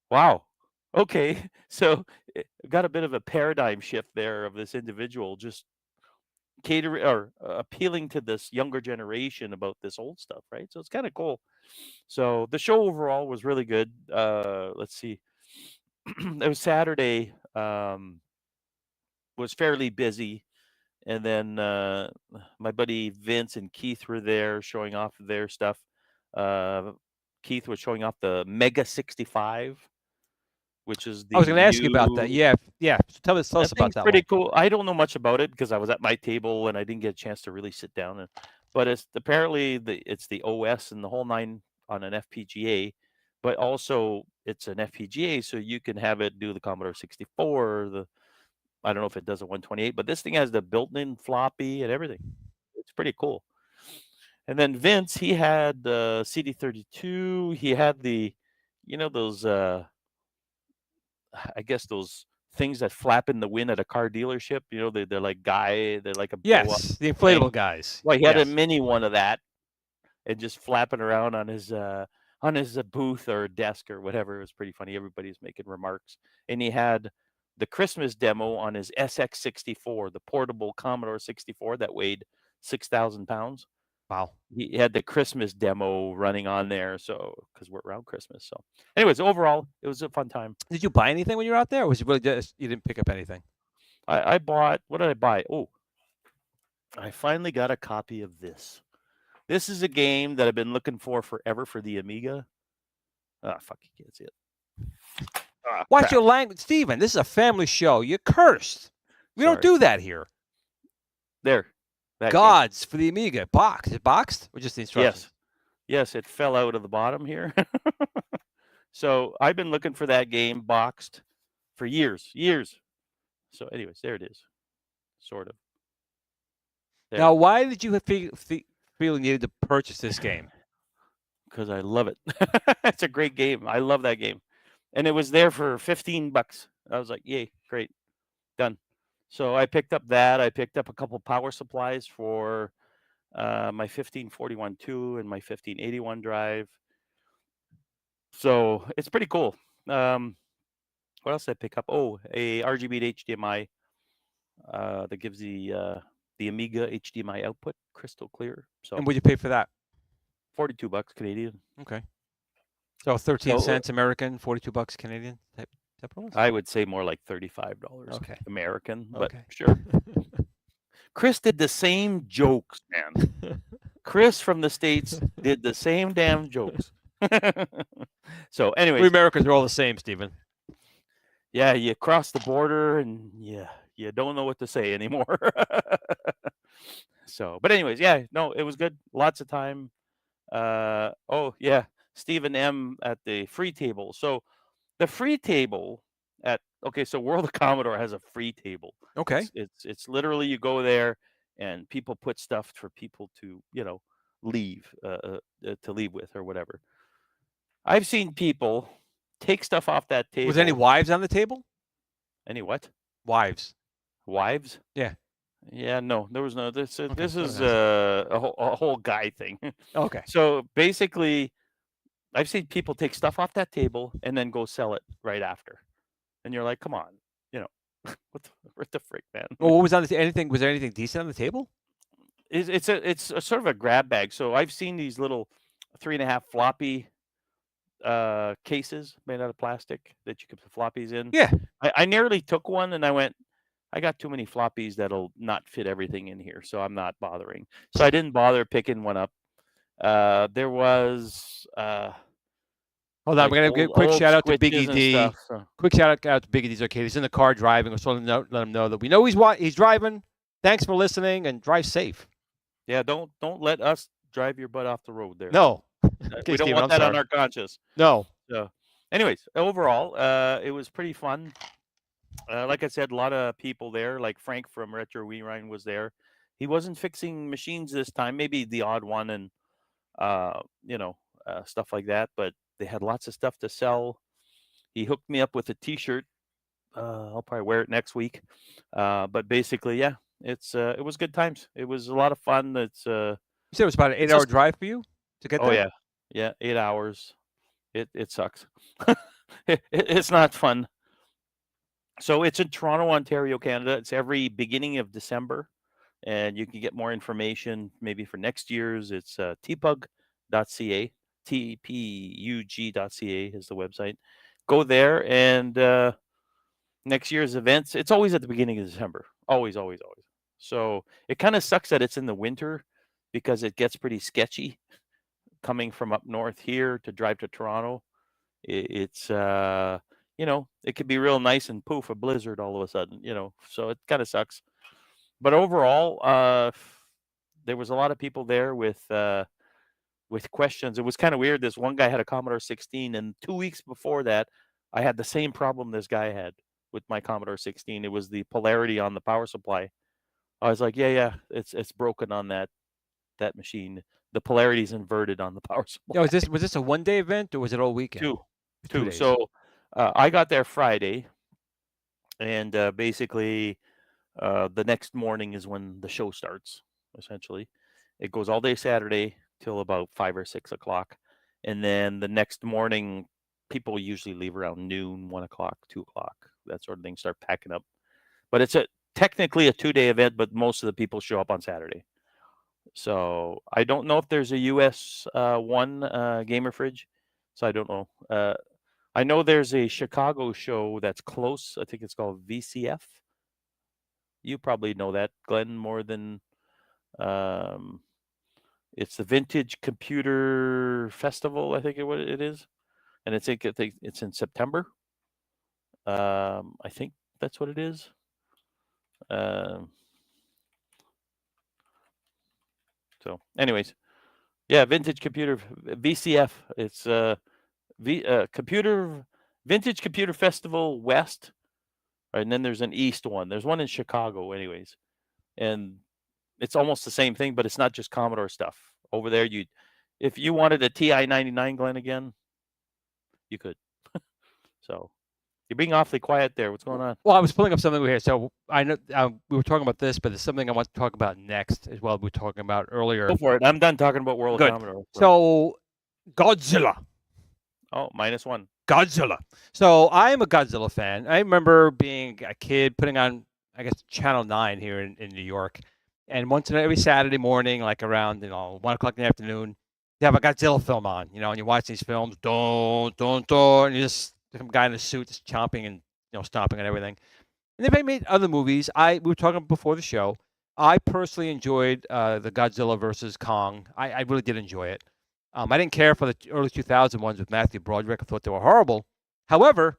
wow. Okay. So got a bit of a paradigm shift there of this individual just catering or appealing to this younger generation about this old stuff, right? So it's kind of cool. So the show overall was really good. Let's see. It was Saturday. Was fairly busy. And then my buddy Vince and Keith were there showing off their stuff. Keith was showing off the Mega 65, which is I was the going to ask you about that. new. Yeah, yeah. So tell us That about thing's that pretty one. cool. I don't know much about it because I was at my table and I didn't get a chance to really sit down. But it's apparently it's the OS and the whole nine on an FPGA, but also it's an FPGA, so you can have it do the Commodore 64. I don't know if it does a 128, but this thing has the built-in floppy and everything. It's pretty cool. And then Vince, he had the CD32. He had those I guess those things that flap in the wind at a car dealership. They're like they're like a blow up Yes, the thing. inflatable guys. Well, he had a Yes. mini one of that and just flapping around on his booth or desk or whatever. It was pretty funny. Everybody was making remarks. And he had the Christmas demo on his SX64, the portable Commodore 64 that weighed 6,000 pounds. Wow. He had the Christmas demo running on there, so because we're around Christmas. So, anyways, overall, it was a fun time. Did you buy anything when you were out there, or was it really just you didn't pick up anything? I bought. What did I buy? Oh, I finally got a copy of this. This is a game that I've been looking for forever for the Amiga. Ah, fuck, you can't see it. Ah, Watch crap. your language, Steven. This is a family show. You're cursed. We don't Sorry. do that here. There. That game. Gods for the Amiga. Boxed. Is it boxed or just the instructions? Yes, it fell out of the bottom here. So I've been looking for that game boxed for years. So, anyways, there it is. Sort of. There. Now, why did you feel you needed to purchase this game? Because I love it. It's a great game. I love that game. And it was there for $15. I was like, yay, great. Done. So I picked up that. I picked up a couple power supplies for my 1541-2 and my 1581 drive. So it's pretty cool. What else did I pick up? Oh, a RGB to HDMI that gives the Amiga HDMI output crystal clear. So And would you pay for that? $42 Canadian. Okay. So 13 cents American, $42 Canadian type price? I would say more like $35 Okay. American, but Okay. sure. Chris did the same jokes, man. Chris from the States did the same damn jokes. So, anyways. We Americans are all the same, Stephen. Yeah, you cross the border and you don't know what to say anymore. So, but anyways, yeah, no, it was good. Lots of time. Oh, yeah, Stephen M. at the free table. So, the free table so World of Commodore has a free table. Okay. It's literally you go there and people put stuff for people to leave to leave with or whatever. I've seen people take stuff off that table. Was there any wives on the table? Any what? Wives. Wives? Yeah. Yeah, no, there was no. This Okay, this what is else? a whole guy thing. Okay. So basically, I've seen people take stuff off that table and then go sell it right after, and you're like, come on, What the frick, man? Well, what was on anything? Was there anything decent on the table? It's a sort of a grab bag. So I've seen these little 3.5 floppy cases made out of plastic that you can put floppies in. Yeah. I nearly took one and I went, I got too many floppies that'll not fit everything in here, so I'm not bothering. So I didn't bother picking one up. There was Hold on, like we're gonna give a quick old shout out to switches Biggie and D. stuff. So. Quick shout out to Biggie D's Arcade. He's in the car driving. We're supposed to let him know that we know he's driving. Thanks for listening and drive safe. Yeah, don't let us drive your butt off the road there. No. We don't want that on our conscience. No. So, anyways, overall, it was pretty fun. Like I said, a lot of people there. Like Frank from Retro Rewind was there. He wasn't fixing machines this time. Maybe the odd one and stuff like that. But they had lots of stuff to sell. He hooked me up with a T-shirt. I'll probably wear it next week. But basically, yeah, it was good times. It was a lot of fun. You said it was about an 8-hour drive for you to get there? Oh yeah, 8 hours. It sucks. It's not fun. So it's in Toronto, Ontario, Canada. It's every beginning of December, and you can get more information maybe for next year's. It's tpug.ca, tpug.ca is the website. Go there, and next year's events, it's always at the beginning of December. Always, always, always. So it kind of sucks that it's in the winter because it gets pretty sketchy coming from up north here to drive to Toronto. It's it could be real nice and poof, a blizzard all of a sudden, so it kind of sucks. But overall, there was a lot of people there with questions. It was kind of weird. This one guy had a Commodore 16, and 2 weeks before that, I had the same problem this guy had with my Commodore 16. It was the polarity on the power supply. I was like, yeah, it's broken on that machine. The polarity is inverted on the power supply. Yeah, was this a one-day event or was it all weekend? Two. Days. So I got there Friday, and basically the next morning is when the show starts. Essentially, it goes all day Saturday till about 5 or 6 o'clock, and then the next morning, people usually leave around noon, 1 o'clock, 2 o'clock, that sort of thing. Start packing up, but it's technically a 2-day event, but most of the people show up on Saturday. So I don't know if there's a US one gamer fridge. So I don't know. I know there's a Chicago show that's close. I think it's called VCF. You probably know that, Glenn, more than it's the Vintage Computer Festival, I think what it is. And I think it's in September. I think that's what it is. So anyways, yeah, Vintage Computer VCF. It's Vintage Computer Festival West, right? And then there's an East one. There's one in Chicago, anyways, and it's almost the same thing, but it's not just Commodore stuff. Over there, if you wanted a TI 99, Glenn, again, you could. So you're being awfully quiet there. What's going on? Well, I was pulling up something here. So I know we were talking about this, but there's something I want to talk about next as well. We were talking about earlier. Go for it. I'm done talking about World of Commodore. So Godzilla. Oh, -1. Godzilla. So I am a Godzilla fan. I remember being a kid putting on, I guess, Channel 9 here in New York. And every Saturday morning, like around 1 o'clock in the afternoon, they have a Godzilla film on, and you watch these films, and you just some guy in a suit just chomping and stomping and everything. And they made other movies. We were talking before the show. I personally enjoyed the Godzilla versus Kong. I really did enjoy it. I didn't care for the early 2000 ones with Matthew Broderick. I thought they were horrible. However,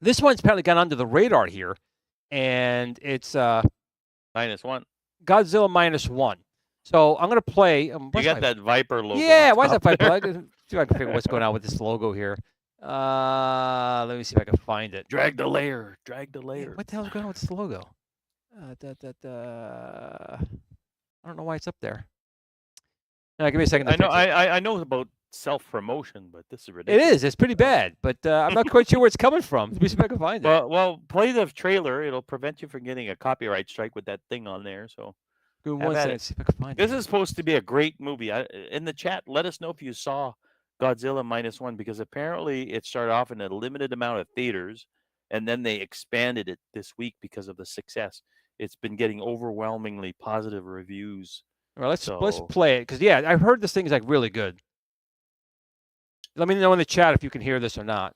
this one's apparently gone under the radar here, and it's -1. Godzilla -1. So I'm gonna play. You got that Viper logo. Yeah, why is that Viper? See if I can figure out what's going on with this logo here. Let me see if I can find it. Drag the layer. What the hell's going on with this logo? I don't know why it's up there. Give me a second. I know about self-promotion, but this is ridiculous. It is. It's pretty bad, but I'm not quite sure where it's coming from. Let me see if I can find it. Well, play the trailer. It'll prevent you from getting a copyright strike with that thing on there. So, give me one second. See if I can find it. This is supposed to be a great movie. In the chat, let us know if you saw Godzilla -1, because apparently it started off in a limited amount of theaters, and then they expanded it this week because of the success. It's been getting overwhelmingly positive reviews. Well, let's play it, because yeah, I've heard this thing is like really good. Let me know in the chat if you can hear this or not.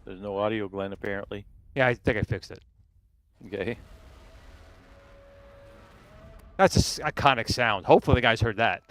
There's no audio, Glenn, apparently. Yeah, I think I fixed it. Okay. That's an iconic sound. Hopefully the guys heard that.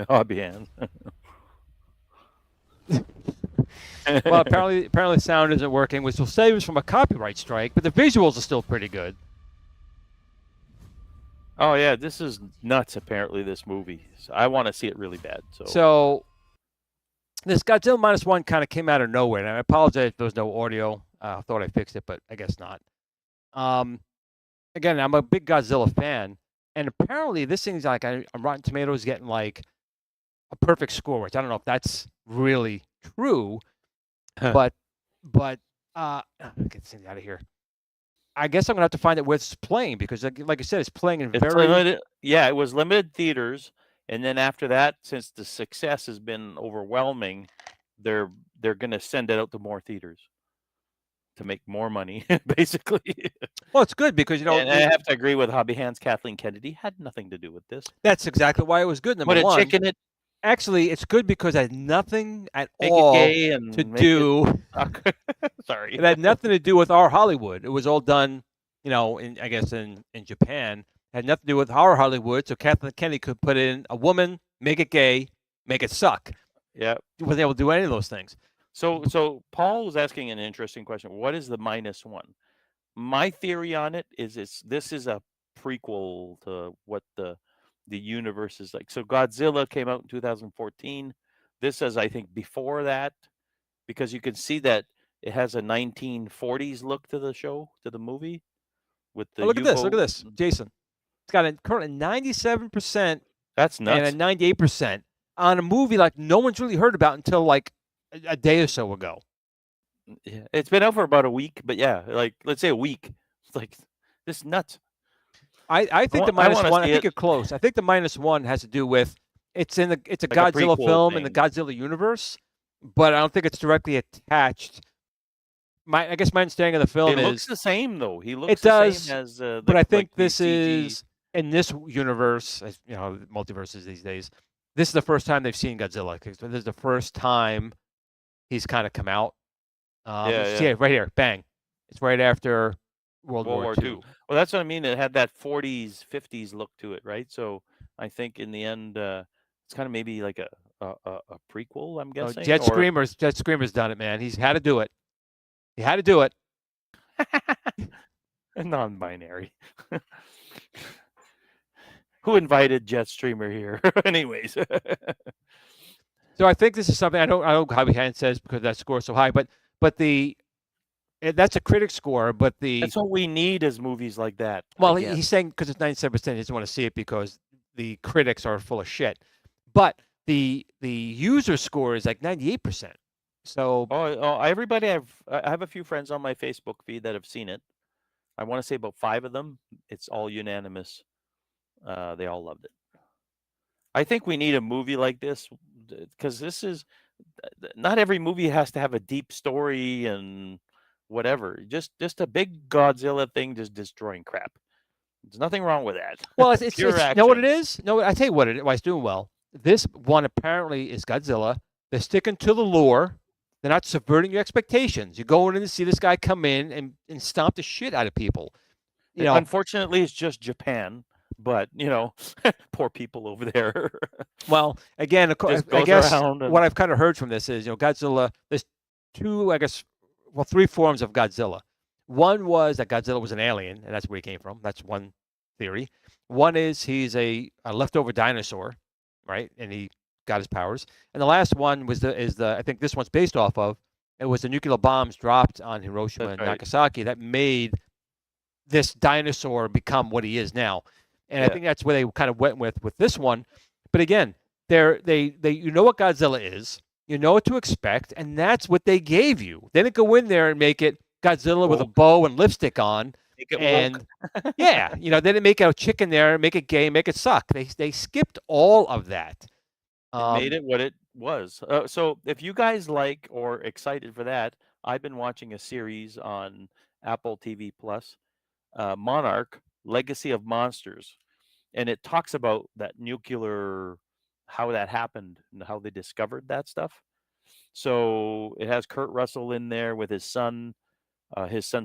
Hobby hands. Well, apparently the sound isn't working, which will save us from a copyright strike, but the visuals are still pretty good. Oh yeah, this is nuts. Apparently, this movie. So I want to see it really bad. So this Godzilla -1 kind of came out of nowhere, and I apologize if there was no audio. I thought I fixed it, but I guess not. Again, I'm a big Godzilla fan, and apparently this thing's like on Rotten Tomatoes getting like a perfect score, which I don't know if that's really true, but get this thing out of here. I guess I'm gonna have to find out where it's playing, because like I said, it's playing in very limited. Yeah, it was limited theaters, and then after that, since the success has been overwhelming, they're going to send it out to more theaters to make more money, basically. Well, it's good because, you know, and I have to agree with Hobby Hands. Kathleen Kennedy had nothing to do with this. That's exactly why it was good. Number Put a one, chick in it. Actually, it's good because it had nothing at Make all it gay and to make do. Sorry, It had nothing to do with our Hollywood. It was all done, you know, I guess in Japan. It had nothing to do with our Hollywood. So Kathleen Kennedy could put in a woman, make it gay, make it suck. Yeah, wasn't able to do any of those things. So Paul was asking an interesting question. What is the -1? My theory on it is this is a prequel to what the universe is like. So Godzilla came out in 2014. This is, I think, before that, because you can see that it has a 1940s look to the show, to the movie, with the look at this. Look at this, Jason. It's got a current 97%. That's nuts. And a 98% on a movie like no one's really heard about until like a day or so ago. Yeah, it's been out for about a week, but yeah, like let's say a week. It's like this is nuts. I think the -1. I think you're close. I think the -1 has to do with it's a like Godzilla film in the Godzilla universe, but I don't think it's directly attached. I guess my understanding of the film is it looks the same though. He looks the same as but I think this is in this universe, as you know, multiverses these days. This is the first time they've seen Godzilla. This is the first time he's kind of come out. Yeah, right here, bang! It's right after World War II. Well, that's what I mean. It had that 40s, 50s look to it, right? So I think in the end, it's kind of maybe like a prequel. I'm guessing. Jet Screamer's done it, man. He's had to do it. He had to do it. Non-binary. Who invited Jetstreamer here? Anyways. So I think this is something I don't know how Hobby says because that score is so high, but that's a critic score, but that's what we need is movies like that. Well, he's saying because it's 97%, he doesn't want to see it because the critics are full of shit. But the user score is like 98%. So everybody, I have a few friends on my Facebook feed that have seen it. I want to say about 5 of them. It's all unanimous. They all loved it. I think we need a movie like this because this is not every movie has to have a deep story and whatever. Just a big Godzilla thing just destroying crap. There's nothing wrong with that. Well, Pure you know what it action. is? No, I tell you why it's doing well. This one apparently is Godzilla. They're sticking to the lore. They're not subverting your expectations. You're going in to see this guy come in and stomp the shit out of people. You know, Unfortunately, it's just Japan, but poor people over there. well, again, Just I goes guess around and what I've kind of heard from this is, Godzilla. There's two, I guess, well, three forms of Godzilla. One was that Godzilla was an alien, and that's where he came from. That's one theory. One is he's a leftover dinosaur, right? And he got his powers. And the last one was I think this one's based off of. It was the nuclear bombs dropped on Hiroshima That's and right. Nagasaki that made this dinosaur become what he is now. And I Yeah. think that's where they kind of went with this one. But again, they you know what Godzilla is, you know what to expect, and that's what they gave you. They didn't go in there and make it Godzilla with a Woke. bow and lipstick on. Make it And woke. yeah, they didn't make a chicken there, make it gay, make it suck. They skipped all of that. And made it what it was. So if you guys like or excited for that, I've been watching a series on Apple TV Plus, Monarch: Legacy of Monsters, and it talks about that nuclear, how that happened and how they discovered that stuff. So it has Kurt Russell in there with his son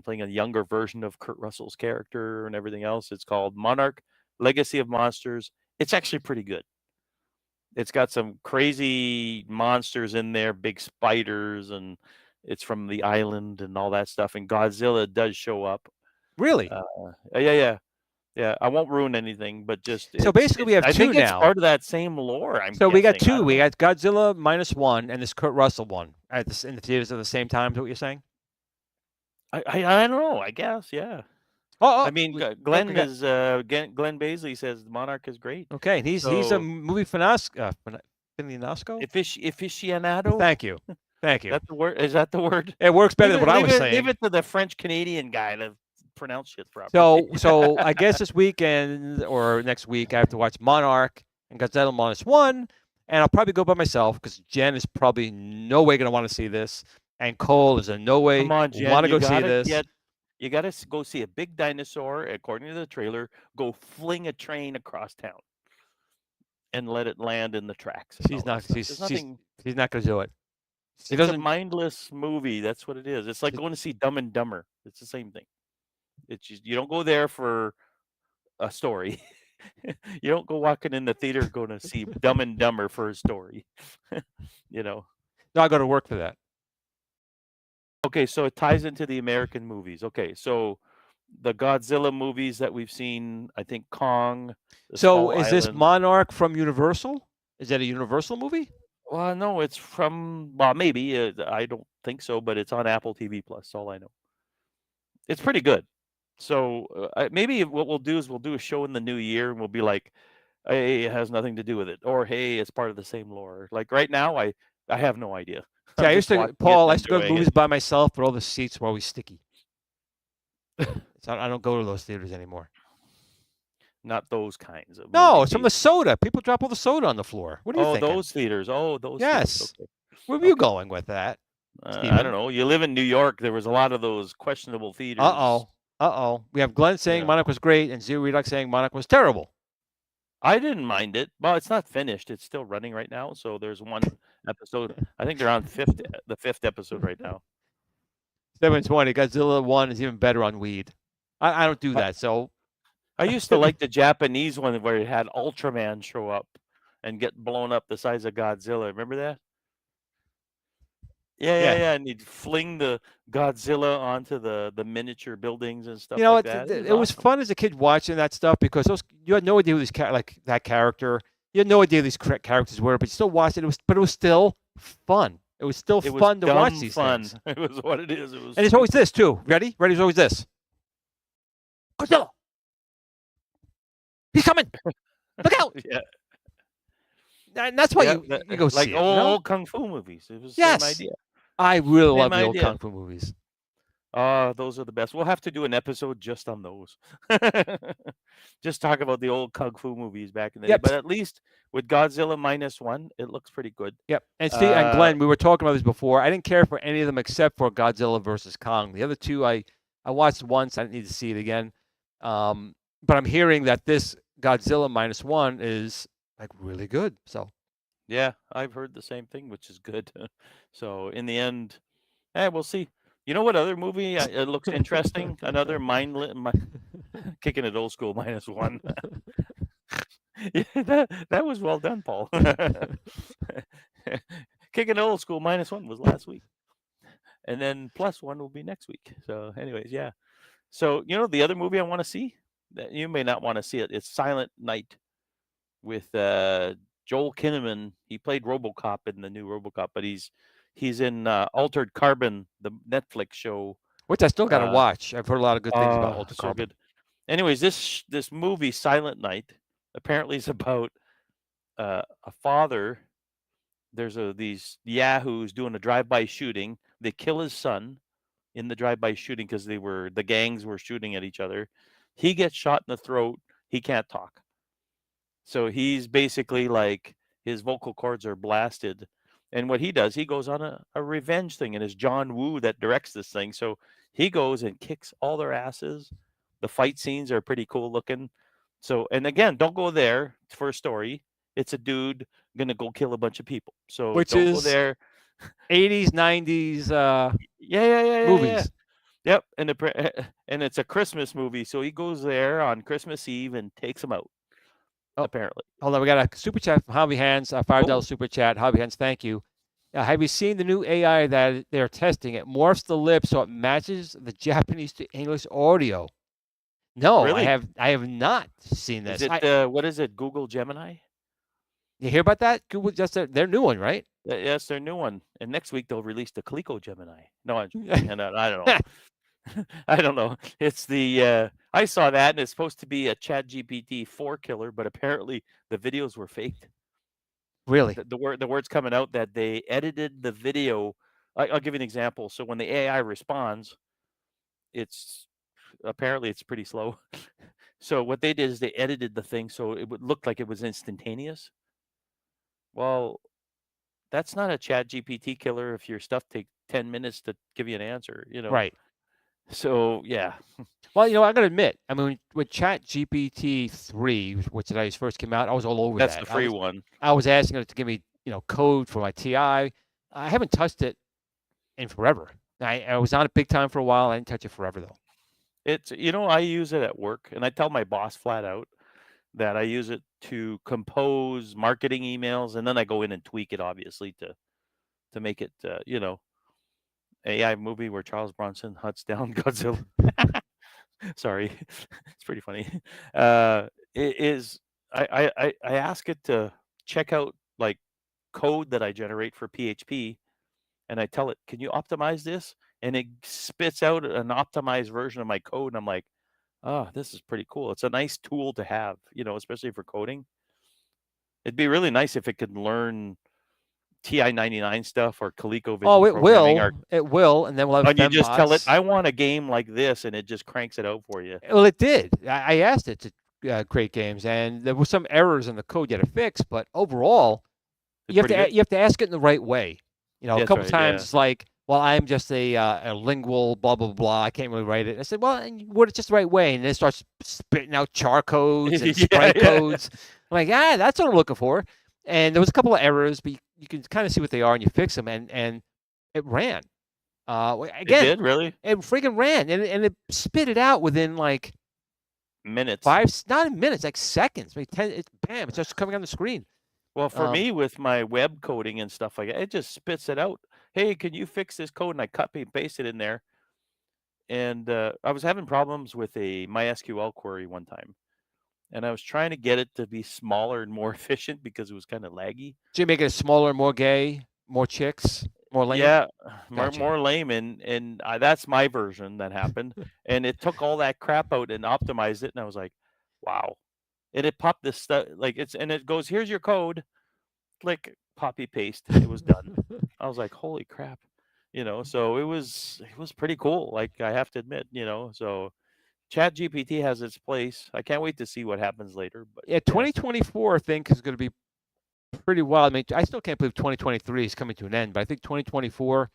playing a younger version of Kurt Russell's character and everything else. It's called Monarch: Legacy of Monsters. It's actually pretty good. It's got some crazy monsters in there, big spiders, and it's from the island and all that stuff. And Godzilla does show up. Really? Yeah. I won't ruin anything, but just So basically, we have I two think it's now. part of that same lore. So we got guessing. I two. don't We know. got Godzilla -1 and this Kurt Russell one in the theaters at the same time. Is what you're saying? I don't know. I guess, yeah. Oh, I mean, Glenn Baisley says Monarch is great. okay. He's a movie fiasco. Aficionado. Thank you. That's the word. Is that the word? It works better than what I was saying. Leave it to the French Canadian guy to pronounce shit properly. So I guess this weekend or next week I have to watch Monarch and Godzilla -1, and I'll probably go by myself because Jen is probably no way going to want to see this, and Cole is in no way Come on, Jen, want to go see this. You got to go see a big dinosaur, according to the trailer, go fling a train across town and let it land in the tracks. She's not going to do it. It's a mindless movie. That's what it is. It's like going to see Dumb and Dumber. It's the same thing. It's just, you don't go there for a story. You don't go walking in the theater going to see Dumb and Dumber for a story. No, I go to work for that. Okay, so it ties into the American movies. Okay, so the Godzilla movies that we've seen, I think Kong. So is this Monarch from Universal? Is that a Universal movie? Well, no, it's from, well, maybe. I don't think so, but it's on Apple TV Plus. That's all I know. It's pretty good. So maybe what we'll do is we'll do a show in the new year, and we'll be like, hey, it has nothing to do with it, or hey, it's part of the same lore. Like right now, I have no idea. Yeah, I used to go to movies by myself, but all the seats were always sticky. So I don't go to those theaters anymore. Not those kinds of. No, it's from the soda. People drop all the soda on the floor. What do you think? Oh, those theaters. Oh, those. Yes. Theaters. Okay. Where were you going with that? I don't know. You live in New York. There was a lot of those questionable theaters. We have Glenn saying Monarch was great and Zero Redux saying Monarch was terrible. I didn't mind it. Well, it's not finished. It's still running right now. So there's one episode. I think they're on the fifth episode right now. 720. Godzilla 1 is even better on weed. I don't do that. So I used to like the Japanese one where it had Ultraman show up and get blown up the size of Godzilla. Remember that? Yeah. And you'd fling the Godzilla onto the miniature buildings and stuff like that. It was fun as a kid watching that stuff because you had no idea who that character. You had no idea who these characters were, but you still watched it. But it was still fun. It was still fun to watch these things. It was what it is. And it's always this too. Ready? Ready is always this. Godzilla! He's coming! Look out! Yeah. And that's why you go see like it. Old kung fu movies. It was the same idea. I really love the old kung fu movies. Those are the best. We'll have to do an episode just on those. Just talk about the old kung fu movies back in the day. Yep. But at least with Godzilla -1, it looks pretty good. Yep. And Steve and Glenn, we were talking about this before. I didn't care for any of them except for Godzilla versus Kong. The other two I watched once. I didn't need to see it again. But I'm hearing that this Godzilla -1 is like really good. So yeah, I've heard the same thing, which is good. So in the end, we'll see. You know what other movie it looks interesting? Another Kicking It Old School -1. Yeah, that was well done, Paul. Kicking It Old School -1 was last week, and then +1 will be next week. So, anyways, yeah. So the other movie I want to see that you may not want to see it. It's Silent Night with Joel Kinnaman. He played RoboCop in the new RoboCop, but he's in Altered Carbon, the Netflix show. which I still got to watch. I've heard a lot of good things about Altered So Carbon. good. Anyways, this movie Silent Night apparently is about a father. There's these yahoos doing a drive-by shooting. They kill his son in the drive-by shooting because the gangs were shooting at each other. He gets shot in the throat. He can't talk. So he's basically like his vocal cords are blasted. And what he does, he goes on a revenge thing. And it's John Woo that directs this thing. So he goes and kicks all their asses. The fight scenes are pretty cool looking. So, and again, don't go there for a story. It's a dude gonna go kill a bunch of people. So Which don't is go there. 80s, 90s Yeah. movies. Yep, and it's a Christmas movie, so he goes there on Christmas Eve and takes them out. Apparently. Hold on, we got a super chat from Hobby Hands, a $5 super chat. Hobby Hands, thank you. Have you seen the new AI that they're testing? It morphs the lips so it matches the Japanese to English audio. No, Really? I have not seen this. Is it what is it? Google Gemini? You hear about that? Google just their new one, right? Yes, their new one. And next week they'll release the Coleco Gemini. No, I don't know. I don't know. It's the I saw that and it's supposed to be a ChatGPT 4 killer, but apparently the videos were faked. Really? The word's coming out that they edited the video. I'll give you an example. So when the AI responds, it's apparently it's pretty slow. So what they did is they edited the thing so it would look like it was instantaneous. Well, that's not a ChatGPT killer if your stuff takes 10 minutes to give you an answer, Right. So, yeah. Well, I got to admit, I mean, with ChatGPT 3, which first came out, I was all over that. That's the free one. I was asking it to give me, code for my TI. I haven't touched it in forever. I was on it big time for a while. I didn't touch it forever, though. It's, I use it at work, and I tell my boss flat out that I use it to compose marketing emails, and then I go in and tweak it, obviously, to make it, AI movie where Charles Bronson hunts down Godzilla. Sorry, it's pretty funny. It is. I ask it to check out like code that I generate for PHP, and I tell it, "Can you optimize this?" And it spits out an optimized version of my code, and I'm like, "Oh, this is pretty cool. It's a nice tool to have, especially for coding. It'd be really nice if it could learn TI-99 stuff or ColecoVision Oh, it programming. will. It will, and then we'll have And you just tell it, fembots. "I want a game like this," and it just cranks it out for you. Well, it did. I asked it to create games, and there were some errors in the code you had to fix. But overall, you have to ask it in the right way. A couple times it's like, well, I'm just a lingual blah blah blah. I can't really write it. I said, well, word it just the right way, and then it starts spitting out char codes and sprite codes. I'm like, that's what I'm looking for. And there was a couple of errors, but you can kind of see what they are, and you fix them, and it ran. Again, it did, really? It freaking ran, and it spit it out within like minutes. Not in minutes, like seconds. Maybe 10. Bam! It's just coming on the screen. Well, for me, with my web coding and stuff like that, it just spits it out. Hey, can you fix this code? And I copy and paste it in there. And I was having problems with a MySQL query one time, and I was trying to get it to be smaller and more efficient because it was kind of laggy. So you make it smaller, more gay, more chicks, more lame? Yeah, more lame, and that's my version that happened. And it took all that crap out and optimized it, and I was like, wow. And it popped this stuff, and it goes, here's your code. Click, copy, paste. It was done. I was like, holy crap. So it was pretty cool. Like, I have to admit, so Chat GPT has its place. I can't wait to see what happens later. But Yeah, 2024 I think is going to be pretty wild. I mean, I still can't believe 2023 is coming to an end, but I think 2024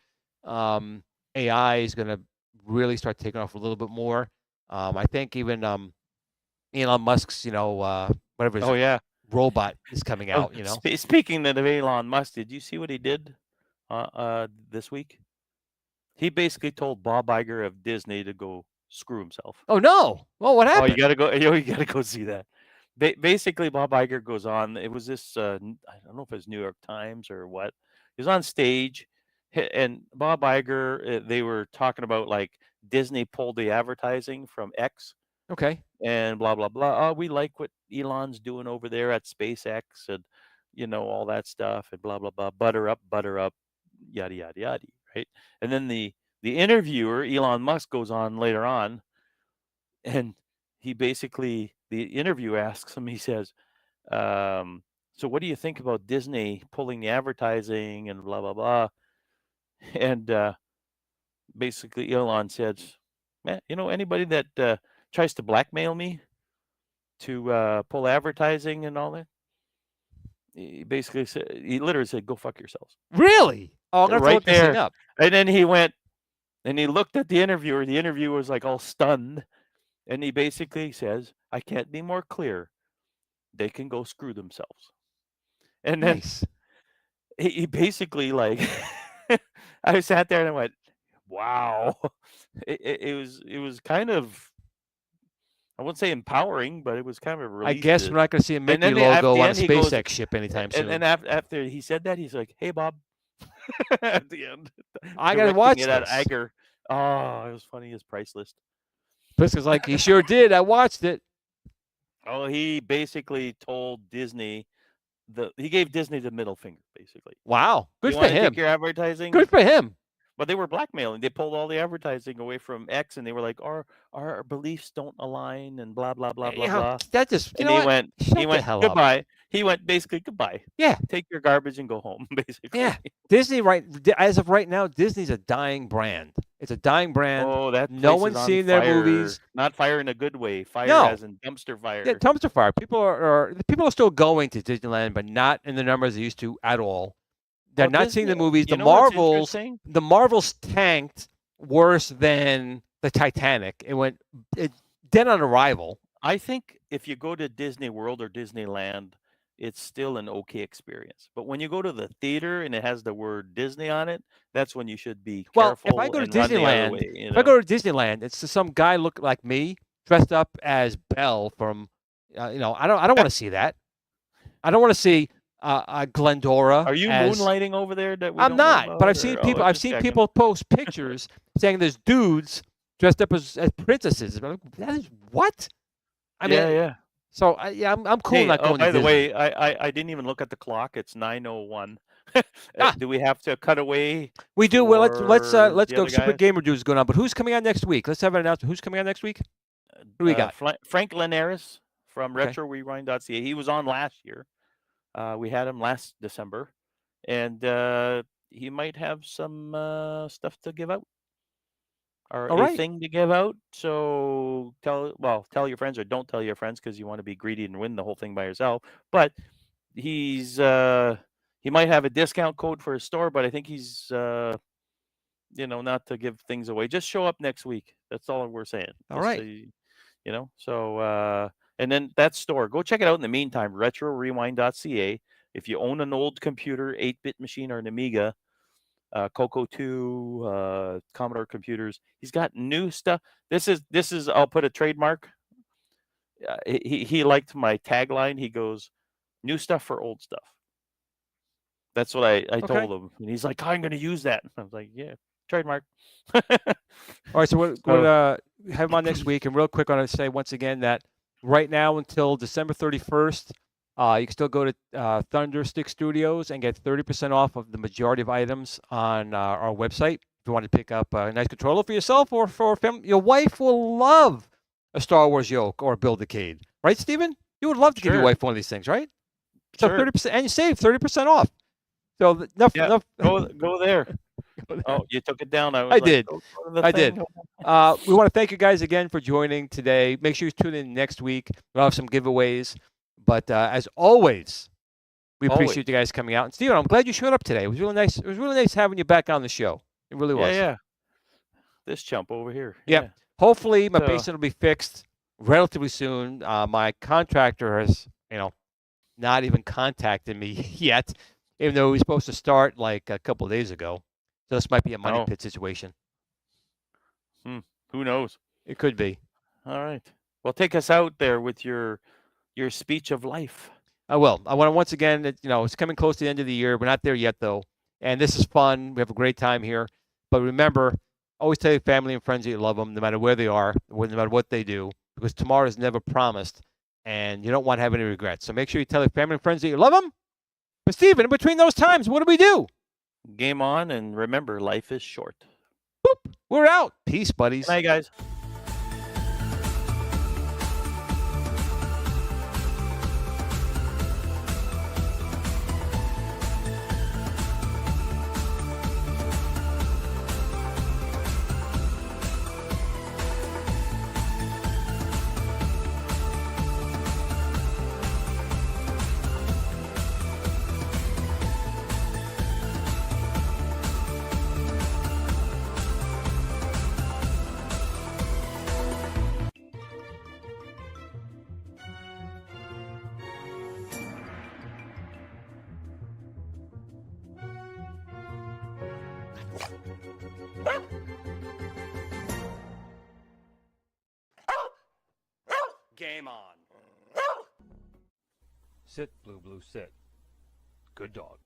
AI is going to really start taking off a little bit more. I think even Elon Musk's, whatever his oh yeah. robot is coming out. Speaking of Elon Musk, did you see what he did this week? He basically told Bob Iger of Disney to go screw himself. Oh no! Well, what happened? Oh, you gotta go. You gotta go see that. Basically, Bob Iger goes on. It was this. I don't know if it was New York Times or what. He was on stage, and Bob Iger. They were talking about, like, Disney pulled the advertising from X. Okay. And blah blah blah. Oh, we like what Elon's doing over there at SpaceX, and all that stuff, and blah blah blah. Butter up, yada yada yada. Right. And then the interviewer, Elon Musk, goes on later on, and he basically, the interview asks him. He says, "So what do you think about Disney pulling the advertising and blah blah blah?" And basically, Elon says, "Man, anybody that tries to blackmail me to pull advertising and all that," he basically said, he literally said, "Go fuck yourselves." Really? Oh, I'm gonna have to Right look this thing there. up. And then he went and he looked at the interviewer. The interviewer was like all stunned, and he basically says, "I can't be more clear. They can go screw themselves." And then Nice. he basically, like, I sat there and I went, "Wow." It was kind of, I wouldn't say empowering, but it was kind of a relief. I guess we're not going to see a Mickey logo on a SpaceX ship anytime soon. And after he said that, he's like, "Hey, Bob." At the end, I got to watch this. At Iger. Oh, it was funny. His price list. Briscoe's like, he sure did. I watched it. Oh, he basically told Disney, he gave Disney the middle finger, basically. Wow. Good for him. Take your advertising. Good for him. But they were blackmailing. They pulled all the advertising away from X, and they were like, our beliefs don't align, and blah blah blah blah blah. That just, and he went goodbye. Up. He went basically goodbye. Yeah. Take your garbage and go home, basically. Yeah. Disney, as of right now, Disney's a dying brand. It's a dying brand. Oh, that no one's seen their movies. Not fire in a good way. Fire as in dumpster fire. Yeah, dumpster fire. People are still going to Disneyland, but not in the numbers they used to at all. They're not seeing the movies. The Marvels tanked worse than the Titanic. It went dead on arrival. I think if you go to Disney World or Disneyland, it's still an okay experience. But when you go to the theater and it has the word Disney on it, that's when you should be careful. Well, if I go to Disneyland, it's just some guy look like me dressed up as Belle from, I don't want to see that. I don't want to see Glendora. Are you moonlighting over there? I'm not, but I've seen people. I've seen people post pictures saying there's dudes dressed up as princesses. That is what? I mean, yeah. So I'm cool not going. By the way, I didn't even look at the clock. It's 9:01. Do we have to cut away? We do. Well, let's go. Super Gamer Dude is going on, but who's coming on next week? Let's have an announcement. Who's coming on next week? Who do we got? Frank Linares from RetroRewind.ca. He was on last year. We had him last December, and he might have some stuff to give out, or a thing to give out. So tell your friends, or don't tell your friends, because you want to be greedy and win the whole thing by yourself. But he might have a discount code for his store, but I think he's not to give things away. Just show up next week. That's all we're saying. All right. So and then that store, go check it out in the meantime, RetroRewind.ca. If you own an old computer, 8-bit machine, or an Amiga, Coco 2, Commodore computers, he's got new stuff. This is I'll put a trademark. He liked my tagline. He goes, "New stuff for old stuff." That's what I told him. And he's like, "I'm going to use that." And I was like, "Yeah, trademark." All right, so we'll have him on next week. And real quick, I want to say once again that right now until December 31st, you can still go to Thunderstick Studios and get 30% off of the majority of items on our website. If you want to pick up a nice controller for yourself or for family, your wife will love a Star Wars yoke or a Build-A-Cade. Right, Steven? You would love to give your wife one of these things, right? So 30%, and you save 30% off. So go there. Go there. Oh, you took it down. I was I like, did. "Go to the I thing." did. We want to thank you guys again for joining today. Make sure you tune in next week. We'll have some giveaways. But as always, we appreciate you guys coming out. And Steven, I'm glad you showed up today. It was really nice. It was really nice having you back on the show. It really was. Yeah. This chump over here. Yep. Yeah. Hopefully, my So- basement will be fixed relatively soon. My contractor has, not even contacted me yet, even though he was supposed to start like a couple of days ago. So this might be a money pit situation. Who knows? It could be. All right. Well, take us out there with your speech of life. I will. I want to once again, it's coming close to the end of the year. We're not there yet, though. And this is fun. We have a great time here. But remember, always tell your family and friends that you love them, no matter where they are, no matter what they do, because tomorrow is never promised, and you don't want to have any regrets. So make sure you tell your family and friends that you love them. But, Steven, in between those times, what do we do? Game on, and remember, life is short. Boop. We're out. Peace, buddies. Good night, guys. Game on. Sit, Blue, sit. Good dog.